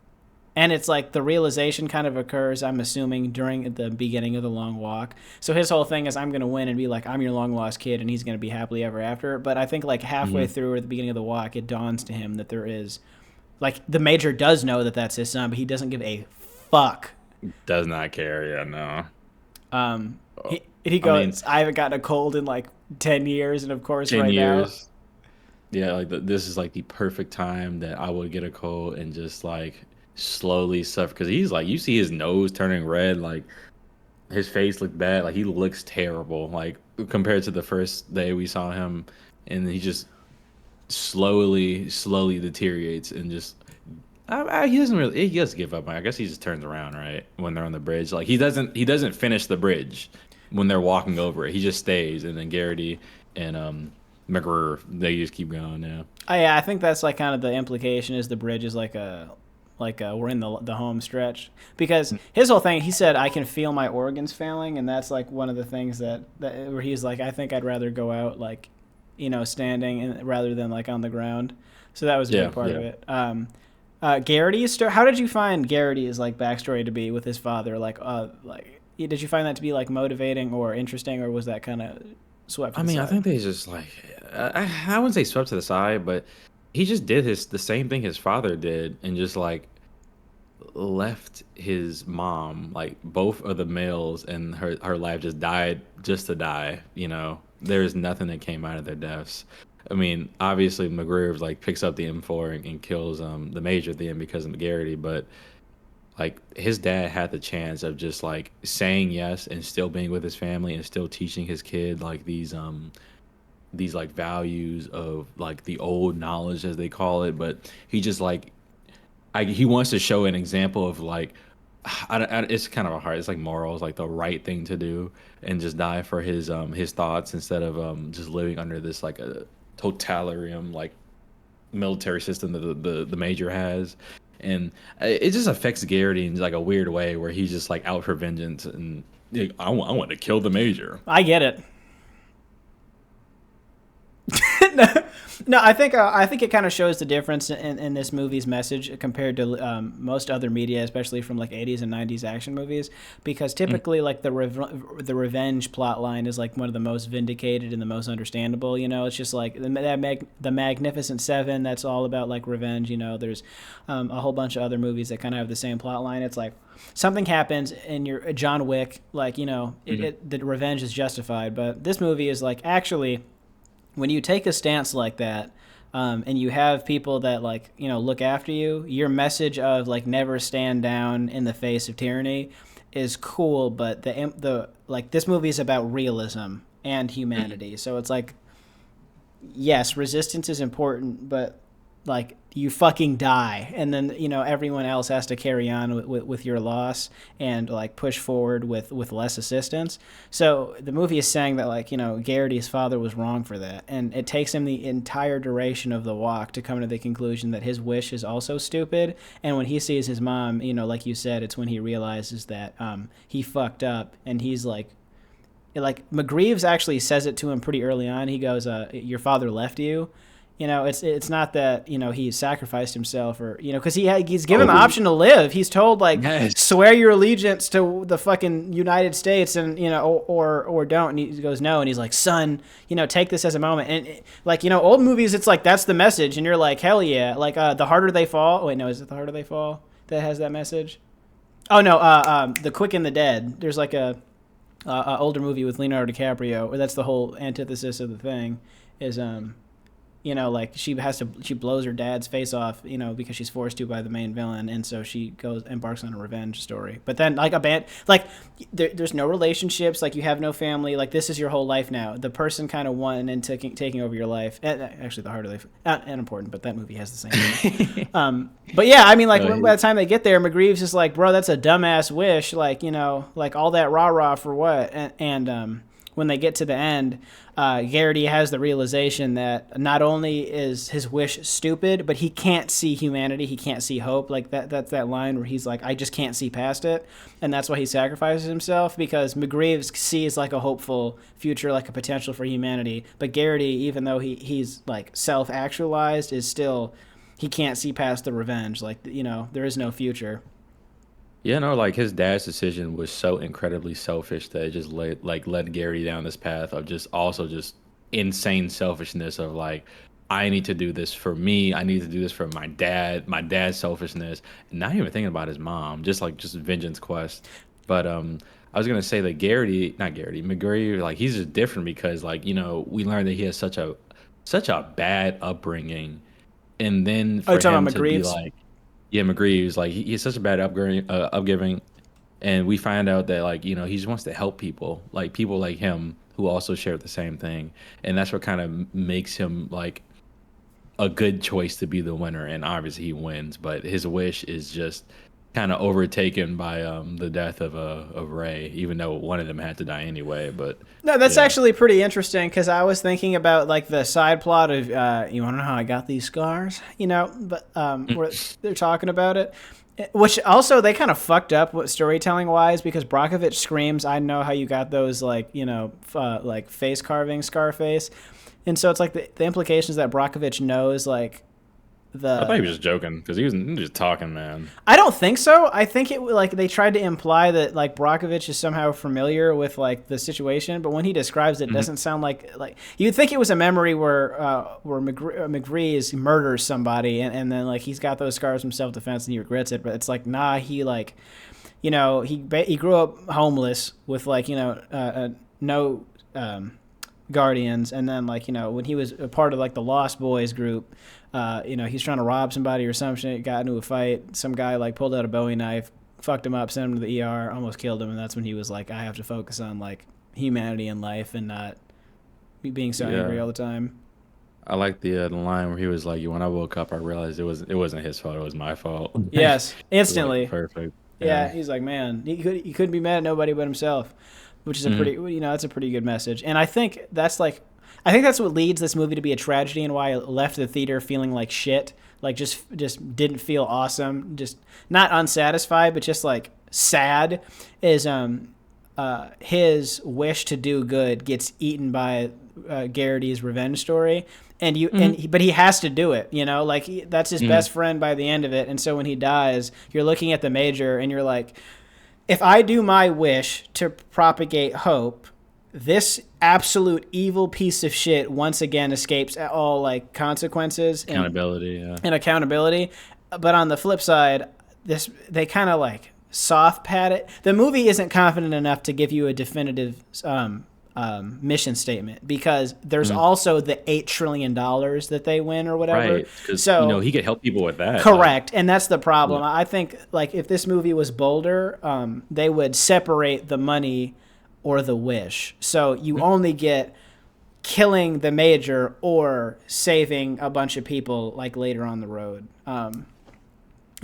And it's like the realization kind of occurs, I'm assuming, during the beginning of the long walk. So his whole thing is, I'm going to win and be like, I'm your long lost kid, and he's going to be happily ever after. But I think like halfway through or at the beginning of the walk, it dawns to him that there is, like, the major does know that that's his son, but he doesn't give a fuck. Does not care, yeah, no. He goes, I haven't gotten a cold in like 10 years, and of course 10 right years. Now. Yeah, like this is like the perfect time that I would get a cold and just like slowly suffer, because he's like, you see his nose turning red, like his face looked bad, like he looks terrible, like compared to the first day we saw him, and he just slowly deteriorates and just he does give up. I guess he just turns around right when they're on the bridge. Like he doesn't finish the bridge when they're walking over it. He just stays, and then Garrity and McGreer, they just keep going now. Oh yeah, I think that's like kind of the implication is the bridge is like we're in the home stretch, because his whole thing, he said, I can feel my organs failing, and that's like one of the things that where he's like, I think I'd rather go out like standing rather than like on the ground. So that was a big part of it. Garrity's story. How did you find Garrity's like backstory to be with his father? Like did you find that to be like motivating or interesting, or was that kind of swept to the side? I think they just like I wouldn't say swept to the side, but he just did the same thing his father did, and just like left his mom, like both of the males, and her life just died just to die. There's nothing that came out of their deaths. I mean, obviously McGreeves like picks up the M4 and kills the major at the end because of Garrity, but like his dad had the chance of just like saying yes and still being with his family and still teaching his kid like these like values of like the old knowledge as they call it, but he just like he wants to show an example of like it's kind of a hard, it's like morals, like the right thing to do, and just die for his thoughts instead of just living under this like a totalitarian like military system that the major has. And it just affects Garrity in like a weird way where he's just like out for vengeance and like, I want to kill the major. I get it. No, I think it kind of shows the difference in this movie's message compared to most other media, especially from like 80s and 90s action movies, because typically like the revenge plot line is like one of the most vindicated and the most understandable. It's just like the Magnificent Seven. That's all about like revenge. There's a whole bunch of other movies that kind of have the same plot line. It's like something happens and you're John Wick, like the revenge is justified, but this movie is like actually, when you take a stance like that, and you have people that like look after you, your message of like never stand down in the face of tyranny is cool. But the like this movie is about realism and humanity, so it's like, yes, resistance is important, but like you fucking die, and then everyone else has to carry on with your loss and like push forward with less assistance. So the movie is saying that like Garrity's father was wrong for that, and it takes him the entire duration of the walk to come to the conclusion that his wish is also stupid. And when he sees his mom, like you said, it's when he realizes that he fucked up, and he's like McGreeves actually says it to him pretty early on. He goes, your father left you. It's not that he sacrificed himself, or because he's given the option to live. He's told like, yes, swear your allegiance to the fucking United States, and or don't. And he goes no, and he's like, son, take this as a moment. And like old movies, it's like that's the message, and you're like, hell yeah. Like The Harder They Fall. Oh, wait, no, is it The Harder They Fall that has that message? Oh no, The Quick and the Dead. There's like a older movie with Leonardo DiCaprio where that's the whole antithesis of the thing is like she blows her dad's face off, because she's forced to by the main villain, and so she embarks on a revenge story. But then like there's no relationships, like you have no family, like this is your whole life now. The person kind of won and taking over your life. And actually, The Harder They not important, but that movie has the same thing. But yeah, I mean, like by the time they get there, McGreeves is like, bro, that's a dumbass wish, like like all that rah for what? And when they get to the end, Garrity has the realization that not only is his wish stupid, but he can't see humanity. He can't see hope. Like that's that line where he's like, I just can't see past it. And that's why he sacrifices himself, because McGreeves sees like a hopeful future, like a potential for humanity. But Garrity, even though he's like self-actualized, is still, he can't see past the revenge. Like, there is no future. Yeah, no, like his dad's decision was so incredibly selfish that it just led Gary down this path of just insane selfishness of like, I need to do this for me. I need to do this for my dad's selfishness, and not even thinking about his mom, just vengeance quest. But I was gonna say that McGree, like he's just different because like we learned that he has such a bad upbringing, and then for him to be like. Yeah, McGreeves, like he has such a bad upgiving, and we find out that like he just wants to help people like him who also share the same thing, and that's what kind of makes him like a good choice to be the winner. And obviously he wins, but his wish is just kind of overtaken by the death of Ray, even though one of them had to die anyway. But no, that's actually pretty interesting, because I was thinking about like the side plot of you want to know how I got these scars, but where they're talking about it, which also they kind of fucked up storytelling wise, because Brockovich screams, I know how you got those, like like face carving Scarface, and so it's like the implications that Brockovich knows like I thought the he was just joking because he was just talking, man. I don't think so. I think it like they tried to imply that like Brockovich is somehow familiar with like the situation, but when he describes it, it Hmm. doesn't sound like you'd think it was a memory where McGree murders somebody and then like he's got those scars from self defense and he regrets it, but it's like nah, he like he grew up homeless with like no guardians, and then like when he was a part of like the Lost Boys group, he's trying to rob somebody or some shit, got into a fight, some guy like pulled out a Bowie knife, fucked him up, sent him to the ER, almost killed him, and that's when he was like, I have to focus on like humanity in life and not being so angry Yeah, all the time. I like the line where he was like, "When I woke up, I realized it wasn't his fault. It was my fault." Yes, Like instantly. perfect. Yeah, Yeah. he's like, man, he couldn't be mad at nobody but himself, which is a pretty, Hmm. that's a pretty good message. And I think that's what leads this movie to be a tragedy and why I left the theater feeling like shit, like just didn't feel awesome, just not unsatisfied, but just like sad. Is his wish to do good gets eaten by Garrity's revenge story, and Hmm. but he has to do it. Like that's his Hmm. best friend by the end of it, and so when he dies, you're looking at the major, and you're like, if I do my wish to propagate hope, this absolute evil piece of shit once again escapes all like consequences Accountability. Yeah. and accountability. But on the flip side, this they kind of like soft pad it. The movie isn't confident enough to give you a definitive mission statement because there's Hmm. also the $8 trillion that they win or whatever. Right. Because So he could help people with that. Like, correct, and that's the yeah. problem. I think like if this movie was bolder, they would separate the money or the wish. So you only get killing the major or saving a bunch of people like later on the road.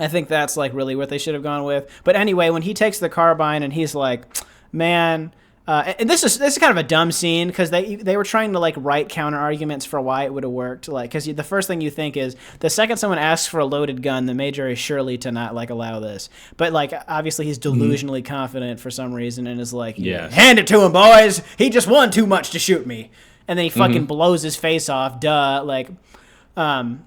I think that's like really what they should have gone with. But anyway, when he takes the carbine and he's like, "Man," and this is kind of a dumb scene because they were trying to like write counter arguments for why it would have worked. Like, because the first thing you think is the second someone asks for a loaded gun, the major is surely to not like allow this. But like obviously he's Mhm. delusionally confident for some reason and is like, "Yeah, Yes. hand it to him, boys. He just won too much to shoot me." And then he fucking Hmm. blows his face off. Duh. Like, um,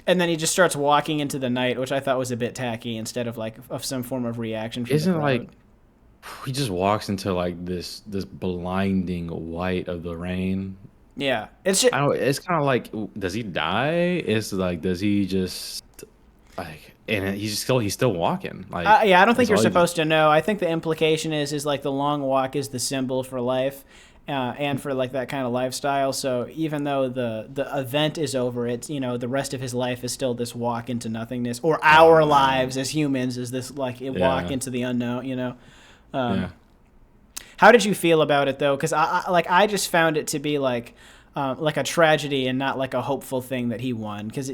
and then he just starts walking into the night, which I thought was a bit tacky instead of like of some form of reaction from the Isn't crowd. like he just walks into like this blinding white of the rain. Yeah, it's just, I don't. It's kind of like, does he die? It's like, does he just like, and he's still walking. Like yeah. I don't think that's you're all he just. supposed to know. I think the implication is like the long walk is the symbol for life, and for like that kind of lifestyle. So even though the event is over, it's the rest of his life is still this walk into nothingness, or Oh our man. lives as humans is this like a walk Yeah. into the unknown. Yeah. How did you feel about it though? Because I just found it to be like a tragedy and not like a hopeful thing that he won. Because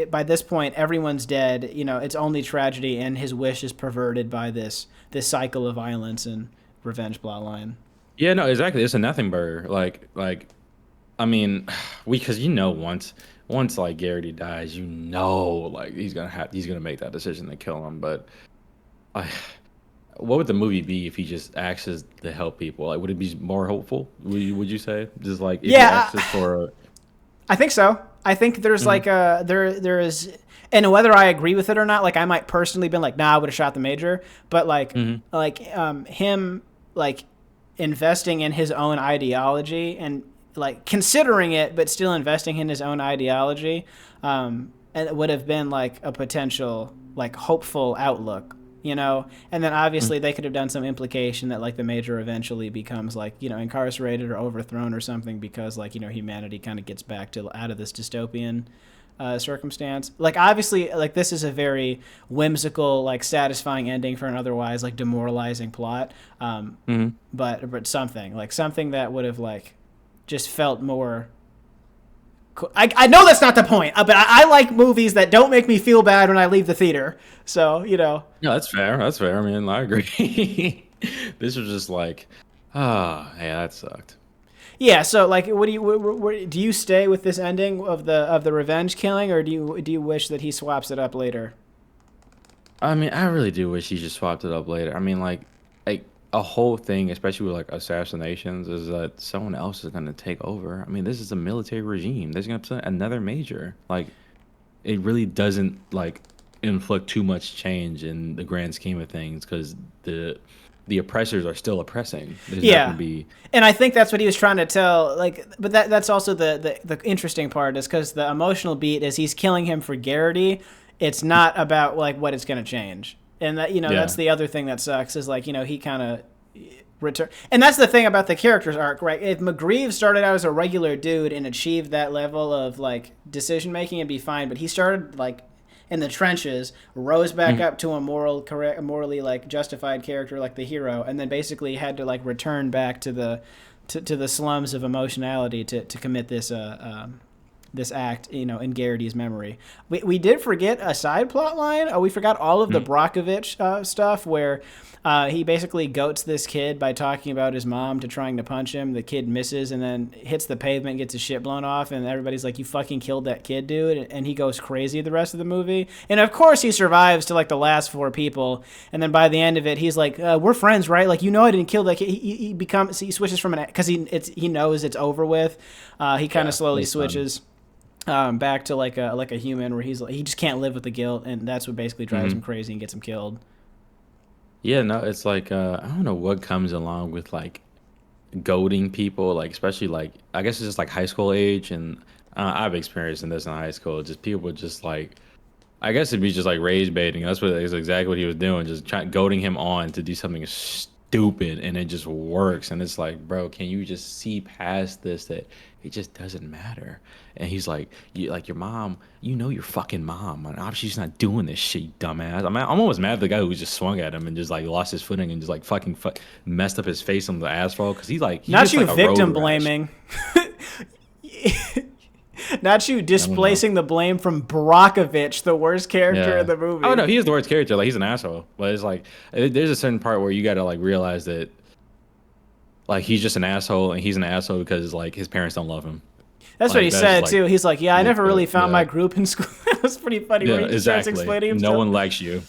by this point everyone's dead. It's only tragedy, and his wish is perverted by this cycle of violence and revenge plotline. Yeah. No. Exactly. It's a nothing burger. Like. I mean, because once like Garrity dies, like he's gonna make that decision to kill him. But I, what would the movie be if he just acts as to help people? Like, would it be more hopeful? Would you say just like if he Yeah, acts as for a. I think so. I think there's Mhm. like there is, and whether I agree with it or not, like I might personally been like, nah, I would have shot the major, but Mhm. him like investing in his own ideology and like considering it, but still investing in his own ideology, and it would have been like a potential like hopeful outlook. And then Mhm. obviously they could have done some implication that like the major eventually becomes like incarcerated or overthrown or something because like humanity kind of gets back to out of this dystopian circumstance. Like obviously, like this is a very whimsical, like satisfying ending for an otherwise like demoralizing plot. Mhm. But something that would have like just felt more. I know that's not the point, but I like movies that don't make me feel bad when I leave the theater. So No, that's fair. That's fair. I mean, I agree. This was just like, yeah, that sucked. yeah. So like, what do you stay with this ending of the revenge killing, or do you wish that he swaps it up later? I mean, I really do wish he just swapped it up later. I mean, like a whole thing, especially with like assassinations, is that someone else is going to take over. I mean, this is a military regime. There's going to be another major. Like, it really doesn't like inflict too much change in the grand scheme of things because the oppressors are still oppressing. There's not going Yeah. to be. And I think that's what he was trying to tell. Like, but that's also the interesting part is because the emotional beat is he's killing him for Garrity. It's not about like what it's going to change, and that that's Yeah. the other thing that sucks is like he kind of return. And that's the thing about the character's arc, right? If McGreeve started out as a regular dude and achieved that level of like decision making, it'd be fine. But he started like in the trenches, rose back Mhm. up to a morally like justified character like the hero, and then basically had to like return back to the slums of emotionality to commit this act, in Garrity's memory. We did forget a side plot line. We forgot all of the Mhm. Brockovich stuff where he basically goats this kid by talking about his mom to trying to punch him. The kid misses and then hits the pavement, gets his shit blown off, and everybody's like, "You fucking killed that kid, dude!" And he goes crazy the rest of the movie. And of course, he survives to like the last four people. And then by the end of it, he's like, "We're friends, right? Like, I didn't kill that kid." He switches from an because he knows it's over with. He kind of Yeah. slowly That's fun. switches back to like a human where he just can't live with the guilt, and that's what basically drives him Hmm. crazy and gets him killed. Yeah. No, it's like I don't know what comes along with like goading people, like especially like I guess it's just like high school age, and I've experienced in this in high school. Just people just like I guess it'd be just like rage baiting. That's what is exactly what he was doing, just goading him on to do something stupid, and it just works. And it's like, bro, can you just see past this? That it just doesn't matter. And he's like, you like your mom, your fucking mom, and obviously she's not doing this shit, you dumbass. I'm almost mad at the guy who just swung at him and just like lost his footing and just like messed up his face on the asphalt because he Not gets you like a road victim rash. blaming. Not you I don't know. displacing the blame from Brockovich, the worst character in Yeah. the Oh movie. no, he is the worst character. Like he's an asshole. But it's like there's a certain part where you got to like realize that like he's just an asshole, and he's an asshole because like his parents don't love him. That's what he Like that's said like too. He's like, "Yeah, I never really legit. found my Yeah. group in school." That was pretty funny where Yeah. he just starts Exactly. explaining No himself. one likes you.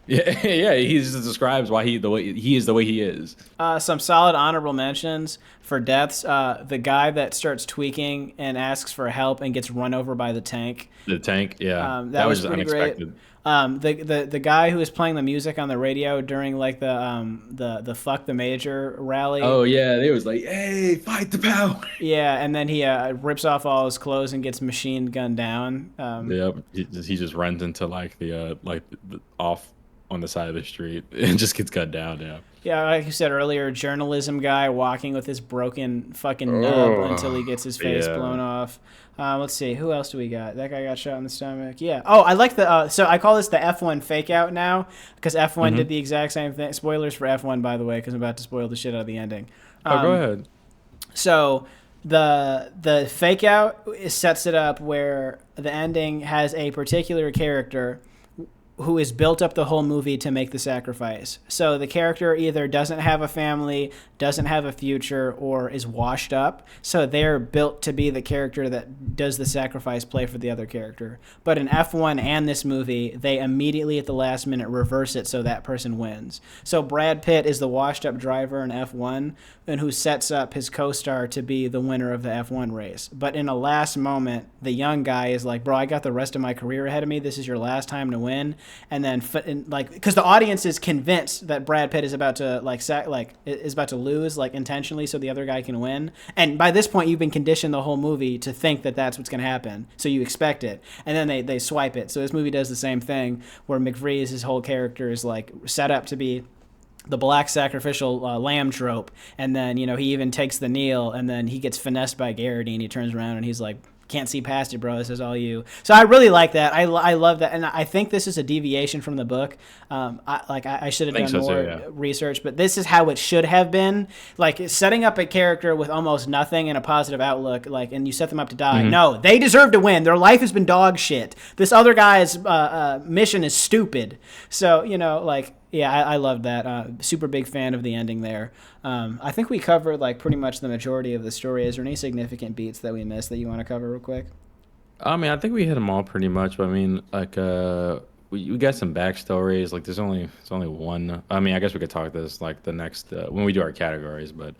Yeah. Yeah. He just describes why the way he is the way he is. Some solid honorable mentions for deaths. The guy that starts tweaking and asks for help and gets run over by the tank. The tank. Yeah. That That was was just pretty great. unexpected. The guy who was playing the music on the radio during like the fuck the major rally. Oh yeah. They was like, hey, fight the power. Yeah, and then he rips off all his clothes and gets machine gunned down. Yep. He just runs into like off on the side of the street and just gets cut down. Yeah. Yeah, like you said earlier, journalism guy walking with his broken fucking nub until he Oh, gets his face yeah. blown off. Let's see, who else do we got? That guy got shot in the stomach. Yeah. Oh, I like the. So I call this the F1 fake out now because F1 did Hmm. the exact same thing. Spoilers for F1, by the way, because I'm about to spoil the shit out of the ending. Oh, go ahead. So the fake out sets it up where the ending has a particular character who is built up the whole movie to make the sacrifice. So the character either doesn't have a family, doesn't have a future, or is washed up. So they're built to be the character that does the sacrifice play for the other character. But in F1 and this movie, they immediately at the last minute reverse it so that person wins. So Brad Pitt is the washed up driver in F1 and who sets up his co-star to be the winner of the F1 race. But in a last moment, the young guy is like, "Bro, I got the rest of my career ahead of me. This is your last time to win." And then like because the audience is convinced that Brad Pitt is about to is about to lose like intentionally so the other guy can win. And by this point you've been conditioned the whole movie to think that that's what's going to happen. So you expect it. And then they swipe it. So this movie does the same thing where McVrie's his whole character is like set up to be the black sacrificial lamb trope, and then he even takes the kneel, and then he gets finessed by Garrity, and he turns around and he's like, "Can't see past it, bro. This is all you." So I really like that. I love that, and I think this is a deviation from the book. I should I have think done so too. more Yeah. research, but this is how it should have been. Like setting up a character with almost nothing and a positive outlook, and you set them up to die. Hmm. No, they deserve to win. Their life has been dog shit. This other guy's mission is stupid. So yeah, I love that. Super big fan of the ending there. I think we covered like pretty much the majority of the story. Is there any significant beats that we missed that you want to cover real quick? I mean, I think we hit them all pretty much. But I mean, like, we got some backstories. Like, it's only one. I mean, I guess we could talk this like the next when we do our categories. But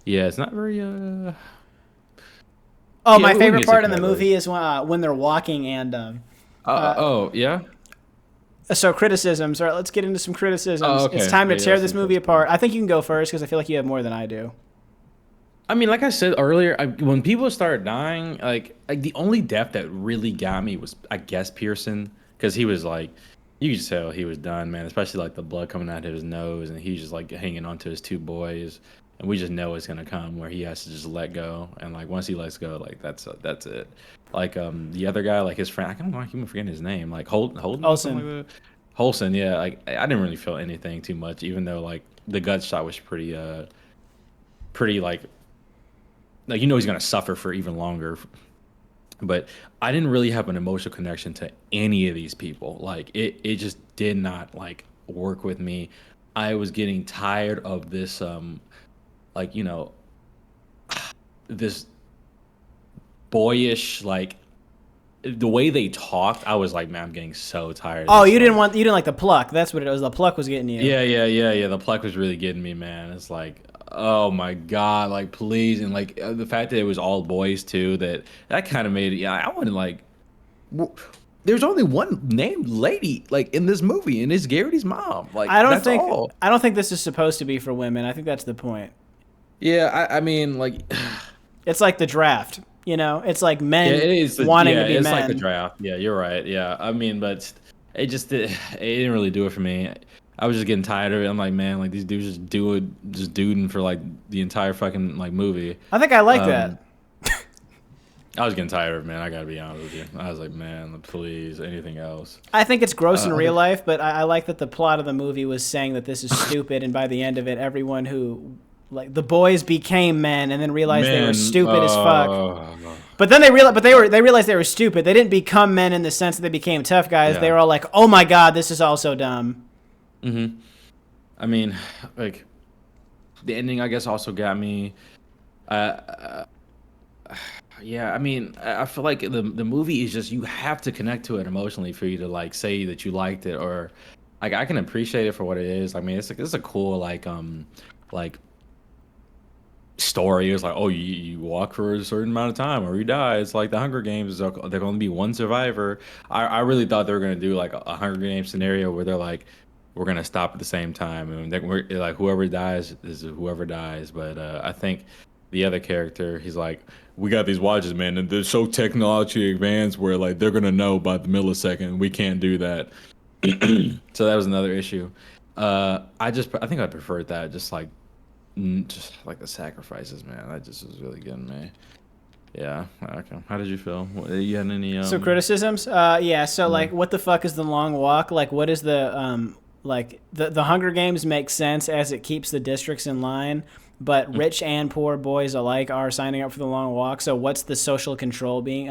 yeah, it's not very. Oh, Yeah, my we can favorite get some part in the categories. movie is when they're walking and Oh, yeah. So criticisms. All right, let's get into some Oh, criticisms. It's okay. time to Yeah, tear let's this see movie first. apart. I think you can go first because I feel like you have more than I do. I mean, like I said earlier, when people started dying, like the only death that really got me was, I guess, Pearson, because he was like, you could just tell he was done, man. Especially like the blood coming out of his nose, and he's just like hanging on to his two boys, and we just know it's gonna come where he has to just let go, and like once he lets go, like that's it. Like the other guy, like his friend, I don't know, I keep forgetting his name, like Holden or something Olsen. like that. Holson, yeah. Like I didn't really feel anything too much, even though like the gut shot was pretty like he's gonna suffer for even longer. But I didn't really have an emotional connection to any of these people. Like it just did not like work with me. I was getting tired of this like this boyish like the way they talked. I was like, man, I'm getting so tired of Oh, this. Like, you didn't like the pluck. That's what it was. The pluck was getting you. yeah. The pluck was really getting me, man. It's like, oh my god, like please, and like the fact that it was all boys too. That kind of made it. Yeah, I wouldn't like. w- There's only one named lady like in this movie, and it's Garrity's mom. Like that's all. I don't think this is supposed to be for women. I think that's the point. Yeah, I mean, like, It's like the draft. You know, it's like yeah, men it is. wanting to Yeah, be it's like the men. draft. Yeah, you're right. Yeah, I mean, but it didn't really do it for me. I was just getting tired of it. I'm like, man, like these dudes just duding for like the entire fucking like movie. I think I like Um, that. I was getting tired of it, man. I gotta be honest with you. I was like, man, please, anything else? I think it's gross in Uh, real life, but I like that the plot of the movie was saying that this is stupid, and by the end of it, everyone who like the boys became men and then realized they were man, stupid as fuck. But then they realized, they realized they were stupid. They didn't become men in the sense that they became tough guys. They yeah. were all like, "Oh my god, this is all so dumb." hmm I mean, like the ending, I guess, also got me. Uh, Yeah, I mean, I feel like the movie is just you have to connect to it emotionally for you to like say that you liked it or like I can appreciate it for what it is. I mean, it's a cool like story. It's like oh you walk for a certain amount of time or you die. It's like the Hunger Games. They're going to be one survivor. I really thought they were going to do like a Hunger Games scenario where they're like we're going to stop at the same time and we're like whoever dies is whoever dies. But I think the other character he's like we got these watches, man, and they're so technology advanced where like they're gonna know by the millisecond. We can't do that. So that was another issue. I think I preferred that. Just like the sacrifices, man. That just was really getting me. Yeah. Okay. How did you feel? You had any So criticisms, yeah. So like, what the fuck is the long walk? Like, what is the like the Hunger Games makes sense as it keeps the districts in line, but rich and poor boys alike are signing up for the long walk. So what's the social control being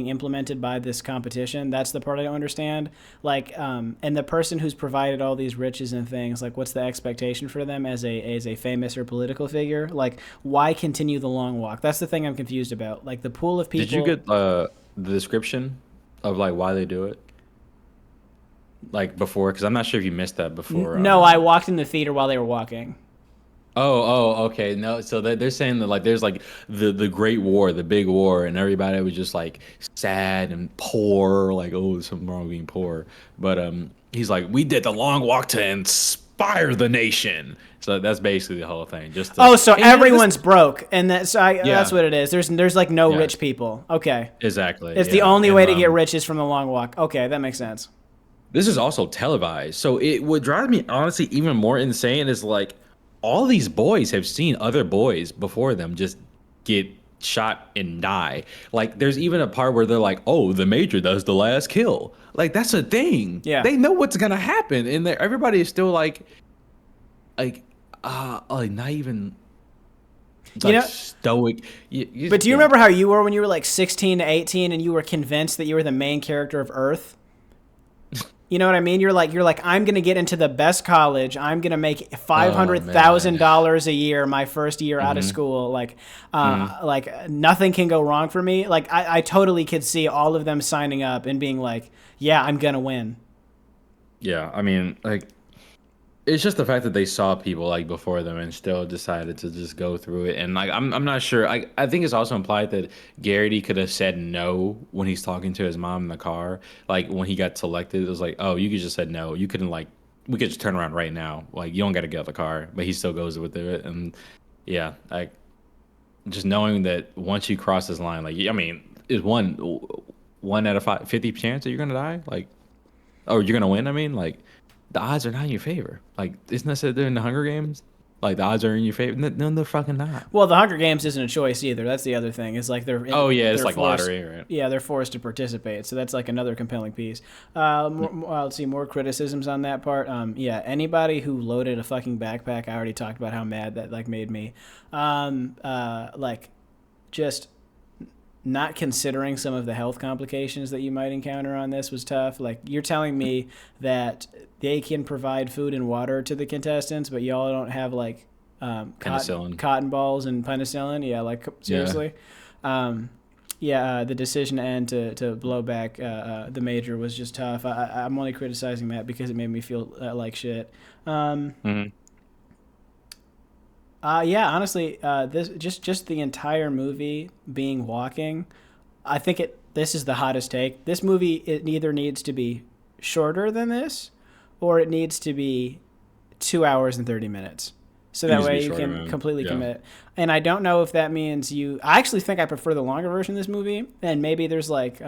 implemented by this competition? That's the part I don't understand. Like, and the person who's provided all these riches and things, like, what's the expectation for them as a famous or political figure? Like, why continue the long walk? That's the thing I'm confused about. Like the pool of Did you people. get the description of like why they do it? Like before, because I'm not sure if you missed that before. No, I walked in the theater while they were walking. Okay. No, so they're saying that like there's like the Great War, the big war, and everybody was just like sad and poor, like oh, there's something wrong with being poor. But he's like, we did the long walk to inspire the nation. So that's basically the whole thing. Just to, Oh, so hey man, this everyone's broke, and that's yeah, what it is. There's like no yeah, rich people. Okay, exactly, it's the yeah, only and way to get rich is from the long walk. Okay, that makes sense. this is also televised. So it would drive me honestly even more insane is like all these boys have seen other boys before them just get shot and die. Like there's even a part where they're like, "Oh, the major does the last kill." Like that's a thing. Yeah, They know what's gonna happen, and everybody is still like, like not even you like know. stoic. But do you Yeah. remember how you were when you were like 16 to 18, and you were convinced that you were the main character of Earth? You know what I mean? You're like I'm gonna get into the best college. I'm gonna make five Oh hundred thousand man. dollars a year my first year out of hmm school. hmm Like nothing can go wrong for me. Like I totally could see all of them signing up and being like, yeah, I'm gonna win. Yeah. I mean, like. It's just the fact that they saw people like before them and still decided to just go through it. And like I'm not sure. I think it's also implied that Garrity could have said no when he's talking to his mom in the car. Like when he got selected, it was like, oh, you could just said no. You couldn't like we could just turn around right now. Like you don't got to get out of the car. But he still goes with it. And yeah, like just knowing that once you cross this line, like I mean, is one out of 50 chance that you're gonna die? Like or you're gonna win? I mean, like the odds are not in your favor. Like isn't that said they're in the Hunger Games? Like the odds are in your favor. No, no, they're fucking not. Well, the Hunger Games isn't a choice either. That's the other thing. Is like Oh yeah, it's they're like forced. lottery, right? Yeah, they're forced to participate. So that's like another compelling piece. Let's see more criticisms on that part. Yeah, anybody who loaded a fucking backpack, I already talked about how mad that like made me. Like just not considering some of the health complications that you might encounter on this was tough. Like you're telling me that they can provide food and water to the contestants, but y'all don't have like Penicillin. cotton balls and penicillin. Yeah, like Yeah. seriously. Yeah, the decision to end to blow back the major was just tough. I'm only criticizing that because it made me feel like shit. Hmm. Yeah, honestly, this just the entire movie being walking. I think it. This is the hottest take. This movie it either needs to be shorter than this, or it needs to be 2 hours and 30 minutes. So It that needs to be way you shorter, can man. completely Yeah. commit. And I don't know if that means you. I actually think I prefer the longer version of this movie, and maybe there's like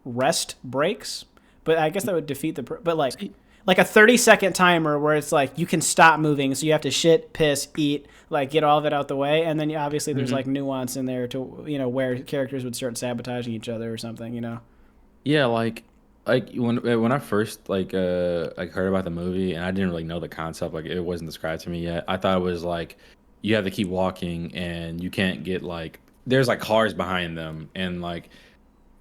rest breaks, but I guess that would defeat the. But See, like a 30-second timer where it's like you can stop moving, so you have to shit, piss, eat, like get all of it out the way, and then obviously there's hmm like nuance in there to where characters would start sabotaging each other or something. yeah, like when I first like heard about the movie and I didn't really know the concept, like it wasn't described to me yet. I thought it was like you have to keep walking and you can't get like there's like cars behind them and like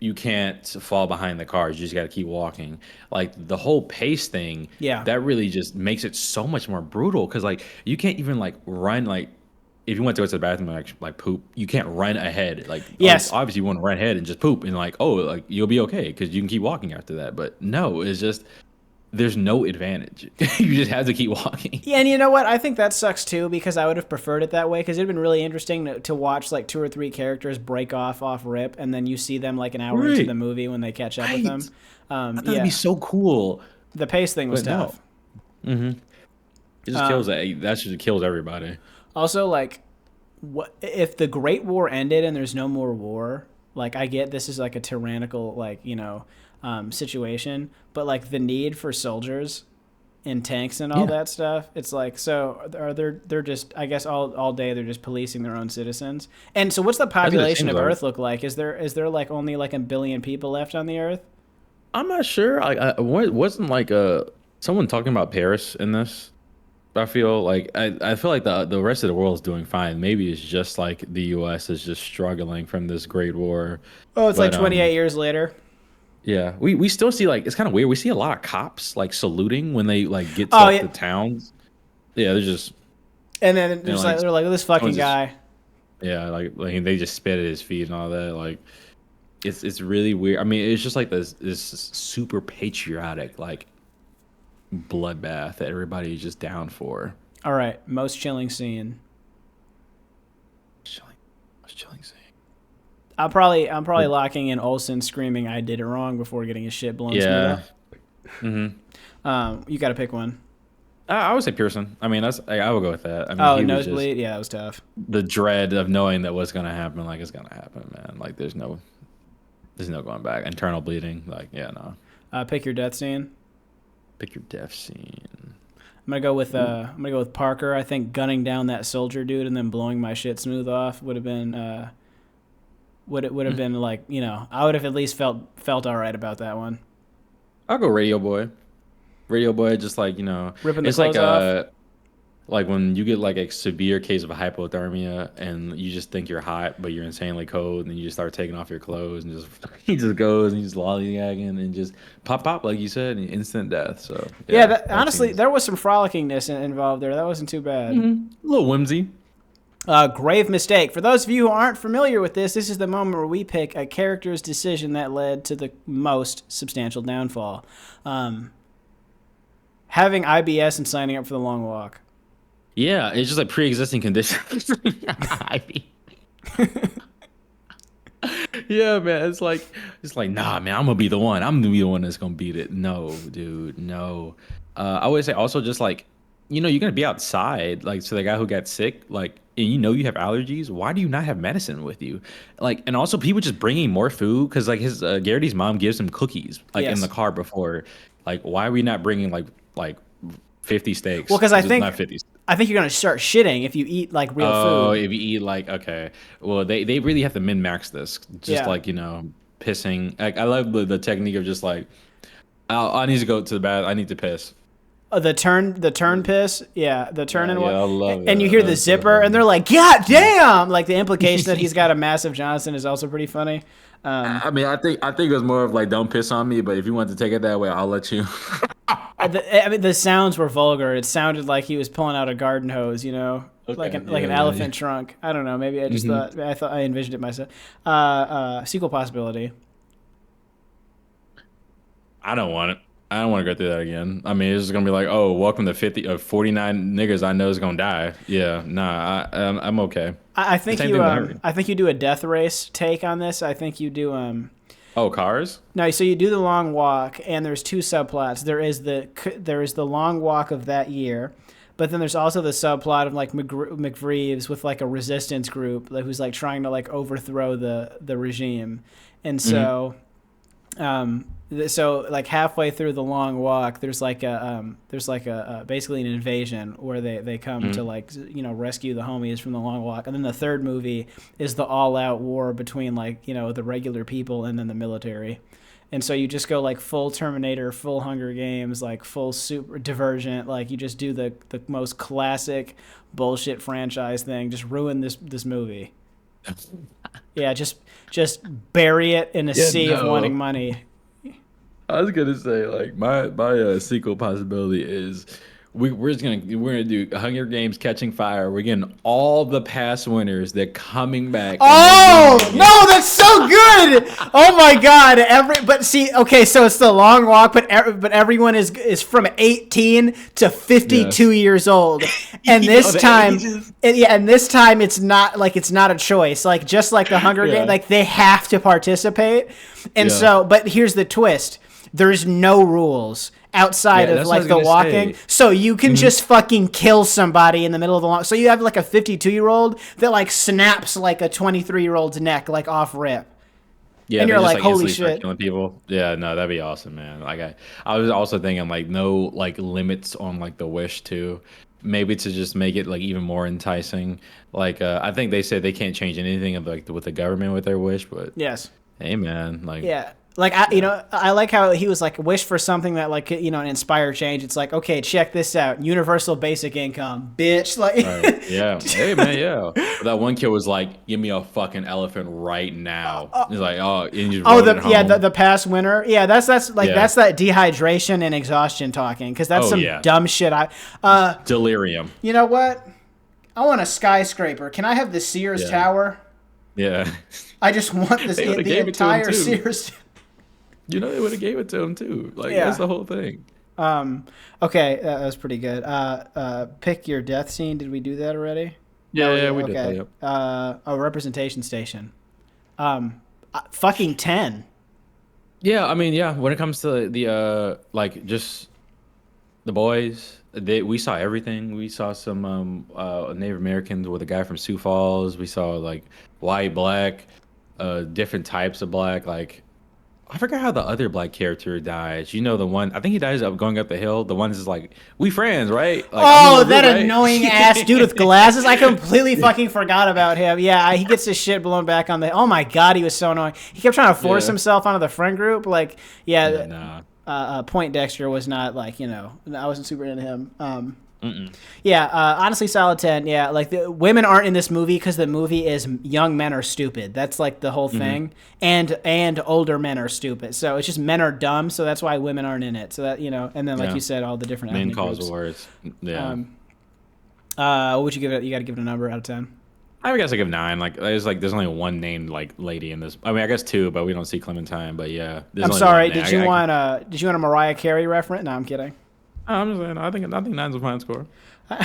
you can't fall behind the cars. You just got to keep walking. Like the whole pace thing, Yeah. that really just makes it so much more brutal because like you can't even like run like if you went to go to the bathroom and like poop, you can't run ahead. Like Yes. obviously you want to run ahead and just poop and like oh like you'll be okay because you can keep walking after that. But no, it's just there's no advantage. You just have to keep walking. Yeah, and you know what? I think that sucks too because I would have preferred it that way because it'd been really interesting to watch like two or three characters break off rip, and then you see them like an hour into the Right, movie when they catch up with right. them. I thought it'd be Yeah, so cool, the pace thing was but no. tough. Hmm. It just kills that. That just kills everybody. Also, like, what if the Great War ended and there's no more war? Like, I get this is like a tyrannical, like situation, but like the need for soldiers in tanks and all Yeah. that stuff. It's like so are they're just I guess all day they're just policing their own citizens. And so what's the That's what it population seems of like. Earth look like? Is there like only like a billion people left on the Earth? I'm not sure. Wasn't like someone talking about Paris in this. I feel like I feel like the rest of the world's doing fine. Maybe it's just like the U.S. is just struggling from this Great War. Oh, it's like But 28 years later. yeah, we still see like it's kind of weird. We see a lot of cops like saluting when they like get to Oh like yeah, the towns. Yeah, they're just and then you know there's like like they're like this fucking someone's just guy. yeah like they just spit at his feet and all that. Like it's really weird. I mean, it's just like this super patriotic like bloodbath that everybody's just down for. All right, most chilling scene. Chilling, what's chilling saying? I'm probably locking in Olsen screaming I did it wrong before getting his shit blown smooth Yeah. up. Hmm. You got to pick one. I would say Pearson. I mean, I would go with that. I mean, Oh, he was just nosebleed. Yeah, that was tough. the dread of knowing that what's gonna happen. Like it's gonna happen, man. Like there's no going back. Internal bleeding. Like yeah, no. Pick your death scene. Pick your death scene. Ooh. I'm gonna go with Parker. I think gunning down that soldier dude and then blowing my shit smooth off would have been would have Mm. been like I would have at least felt all right about that one. I'll go Radio Boy. Radio Boy, just like Ripping the it's like clothes off. like when you get like a severe case of hypothermia and you just think you're hot, but you're insanely cold, and you just start taking off your clothes and just he just goes and he's lollygagging and just pop like you said, and instant death. So Yeah, yeah, that honestly, seems there was some frolickingness involved there. That wasn't too bad. a little whimsy. Grave mistake. For those of you who aren't familiar with this is the moment where we pick a character's decision that led to the most substantial downfall. Having IBS and signing up for the long walk. Yeah, it's just like pre-existing conditions. I mean, yeah, man. It's like, nah, man. I'm gonna be the one. I'm gonna be the one that's gonna beat it. No, dude, no. I would say also just like, you're gonna be outside. Like, so the guy who got sick, like, and you have allergies. Why do you not have medicine with you? Like, and also people just bringing more food because like his Garrity's mom gives him cookies like in the Yes. car before. Like, why are we not bringing like 50 Well, steaks? because Just not 50. I think you're gonna start shitting if you eat like real Oh, food. if you eat like okay, well they really have to min max this, just Yeah. like pissing. Like I love the technique of just like I need to go to the bath. I need to piss. The turn piss, yeah, the turn Yeah, and yeah, what, I love and you that. hear the That's so zipper, and funny. they're like, "God damn!" Like the implication that he's got a massive Johnson is also pretty funny. I mean, I think it was more of like don't piss on me, but if you want to take it that way, I'll let you. I mean, the sounds were vulgar. It sounded like he was pulling out a garden hose, Okay, like yeah, an yeah, yeah. elephant trunk. I don't know. Maybe I just Hmm. thought I envisioned it myself. Sequel possibility. I don't want it. I don't want to go through that again. I mean, it's just gonna be like, oh, welcome to 50 or 49 niggas I know is gonna die. Yeah, nah, I'm okay. I The think same thing you with Harry. I think you do a death race take on this. I think you do Oh, cars? no, so you do the long walk, and there's two subplots. There is the long walk of that year, but then there's also the subplot of like McVreeves with like a resistance group who's like trying to like overthrow the regime, and Hmm. so like halfway through the long walk, there's like a basically an invasion where they come to Hmm. like rescue the homies from the long walk, and then the third movie is the all out war between like the regular people and then the military. And so you just go like full Terminator, full Hunger Games, like full Super Divergent, like you just do the most classic bullshit franchise thing, just ruin this movie. Yeah, just bury it in a Yeah, sea of wanting no. money. I was gonna say like my sequel possibility is we're gonna do Hunger Games Catching Fire. We're getting all the past winners. They're coming back and they're Oh winning no, it. that's so good! Oh my god! But see, okay, so it's the long walk, but everyone is from 18 to Yes. 52 years old, and Yo, this the time, ages. and this time it's not a choice. Like just like the Hunger Games, Yeah. like they have to participate, and Yeah. so but here's the twist: there's no rules outside Yeah, of that's what I like was the gonna walking, say. so you can Hmm. just fucking kill somebody in the middle of the long. So you have like a 52-year-old that like snaps like a 23-year-old's neck like off rip, Yeah, and they you're just like, like holy instantly start shit. killing people. Yeah, no, that'd be awesome, man. Like I was also thinking like no like limits on like the wish too. Maybe to just make it like even more enticing. Like I think they said they can't change anything of like with the government with their wish, but Yes. hey man, like Yeah. Like yeah. I like how he was like wish for something that like inspire change. It's like, okay, check this out, universal basic income, bitch. Right. Like, Yeah. Hey man, yeah. But that one kid was like, give me a fucking elephant right now. He's like, oh, and he just oh, rode it home. the past winter. Yeah, that's like Yeah. that's that dehydration and exhaustion talking, because that's Oh some yeah. dumb shit. Delirium. You know what? I want a skyscraper. Can I have the Sears Yeah. Tower? Yeah. I just want They would have the gave it to him entire too. Sears. They would have gave it to him too. Like that's Yeah. the whole thing. Okay, that was pretty good. Pick your death scene. Did we do that already? Yeah, No, yeah, we did that. okay. Yep. A representation station. Fucking 10. Yeah, I mean, yeah. When it comes to the like just the boys, we saw everything. We saw some Native Americans with a guy from Sioux Falls. We saw like white, black, different types of black. Like I forgot how the other black character dies. The one I think he dies up going up the hill. The one's just like we friends, right? Like I'm in Oh, your group, that right? annoying ass dude with glasses. I completely fucking forgot about him. Yeah, he gets his shit blown back on the. Oh my god, he was so annoying. He kept trying to force Yeah. himself onto the friend group. Like, Yeah, yeah, nah. Point Dexter was not like, I wasn't super into him. Mm-mm. Yeah, honestly, solid 10. Yeah, like the women aren't in this movie because the movie is young men are stupid. That's like the whole Hmm. thing, and older men are stupid. So it's just men are dumb. So that's why women aren't in it. So that and then like Yeah. you said, all the different Main ethnic cause groups. wars. Yeah. What would you give it? You got to give it a number out of 10. I guess I give 9. Like there's only one named like lady in this. I mean, I guess two, but we don't see Clementine. But yeah, there's I'm only one sorry. name. Did you want a Mariah Carey reference? No, I'm kidding. I'm just saying. I think nine's a fine score. I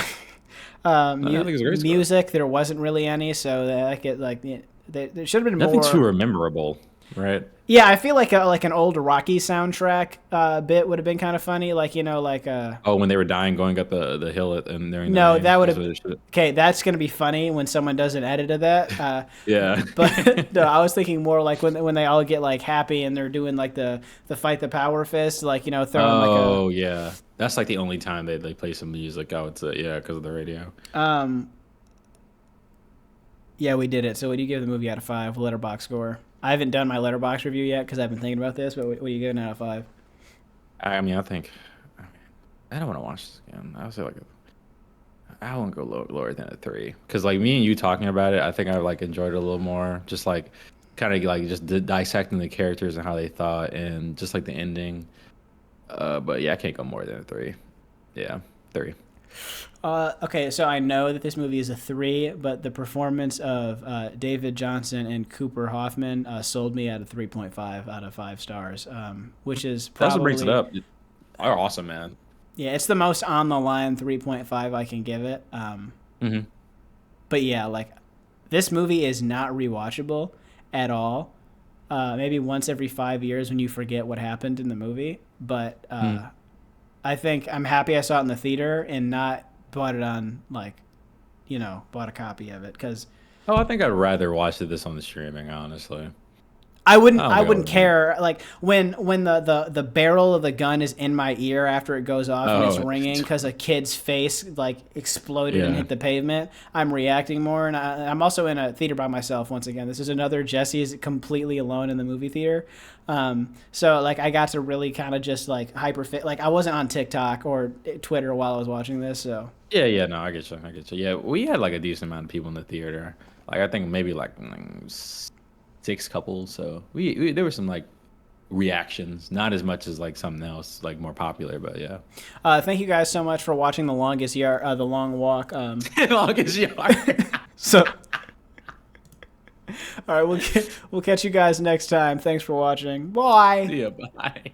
think it's a great score. Music, there wasn't really any, so like it like there should have been Nothing too more. memorable, right? Yeah, I feel like like an old Rocky soundtrack bit would have been kind of funny. Like like Oh, when they were dying going up the hill and during the no, rain. that would That's have what it should. okay. That's gonna be funny when someone does an edit of that. Yeah. But no, I was thinking more like when they all get like happy and they're doing like the fight the power fist, like throwing like a Oh yeah, that's like the only time they play some music. I would say yeah, because of the radio. um. Yeah, we did it. So what do you give the movie out of 5? Letterbox score. I haven't done my letterbox review yet because I've been thinking about this. But what are you giving out of 5? I mean, I don't want to watch this again. I would say like I won't go lower than a 3 because like me and you talking about it, I think I like enjoyed it a little more. Just like kind of like just dissecting the characters and how they thought and just like the ending. But yeah, I can't go more than a 3. Yeah, 3. Okay, so I know that this movie is a 3, but the performance of David Jonsson and Cooper Hoffman sold me at a 3.5 out of 5 stars, which is That's what brings it probably up. Are awesome, man. yeah, it's the most on the line 3.5 I can give it. Hmm. But yeah, like this movie is not rewatchable at all. Maybe once every 5 years when you forget what happened in the movie, but I think I'm happy I saw it in the theater and not bought it on like, bought a copy of it because Oh, I think I'd rather watch this on the streaming, honestly. I I wouldn't don't I go wouldn't with it. care like when the barrel of the gun is in my ear after it goes off and it's Oh, ringing because a kid's face like exploded and yeah. hit the pavement. I'm reacting more, and I'm also in a theater by myself once again. This is another Jesse's completely alone in the movie theater. So like I got to really kind of just like hyper fit. Like I wasn't on TikTok or Twitter while I was watching this, so. Yeah, yeah, no, I get you. I get you. Yeah, we had like a decent amount of people in the theater. Like I think maybe like 6 couples. So we there were some like reactions, not as much as like something else like more popular, but yeah. Thank you guys so much for watching the long walk. Long as you are. So, all right, we'll catch you guys next time. Thanks for watching. Bye. Yeah, bye.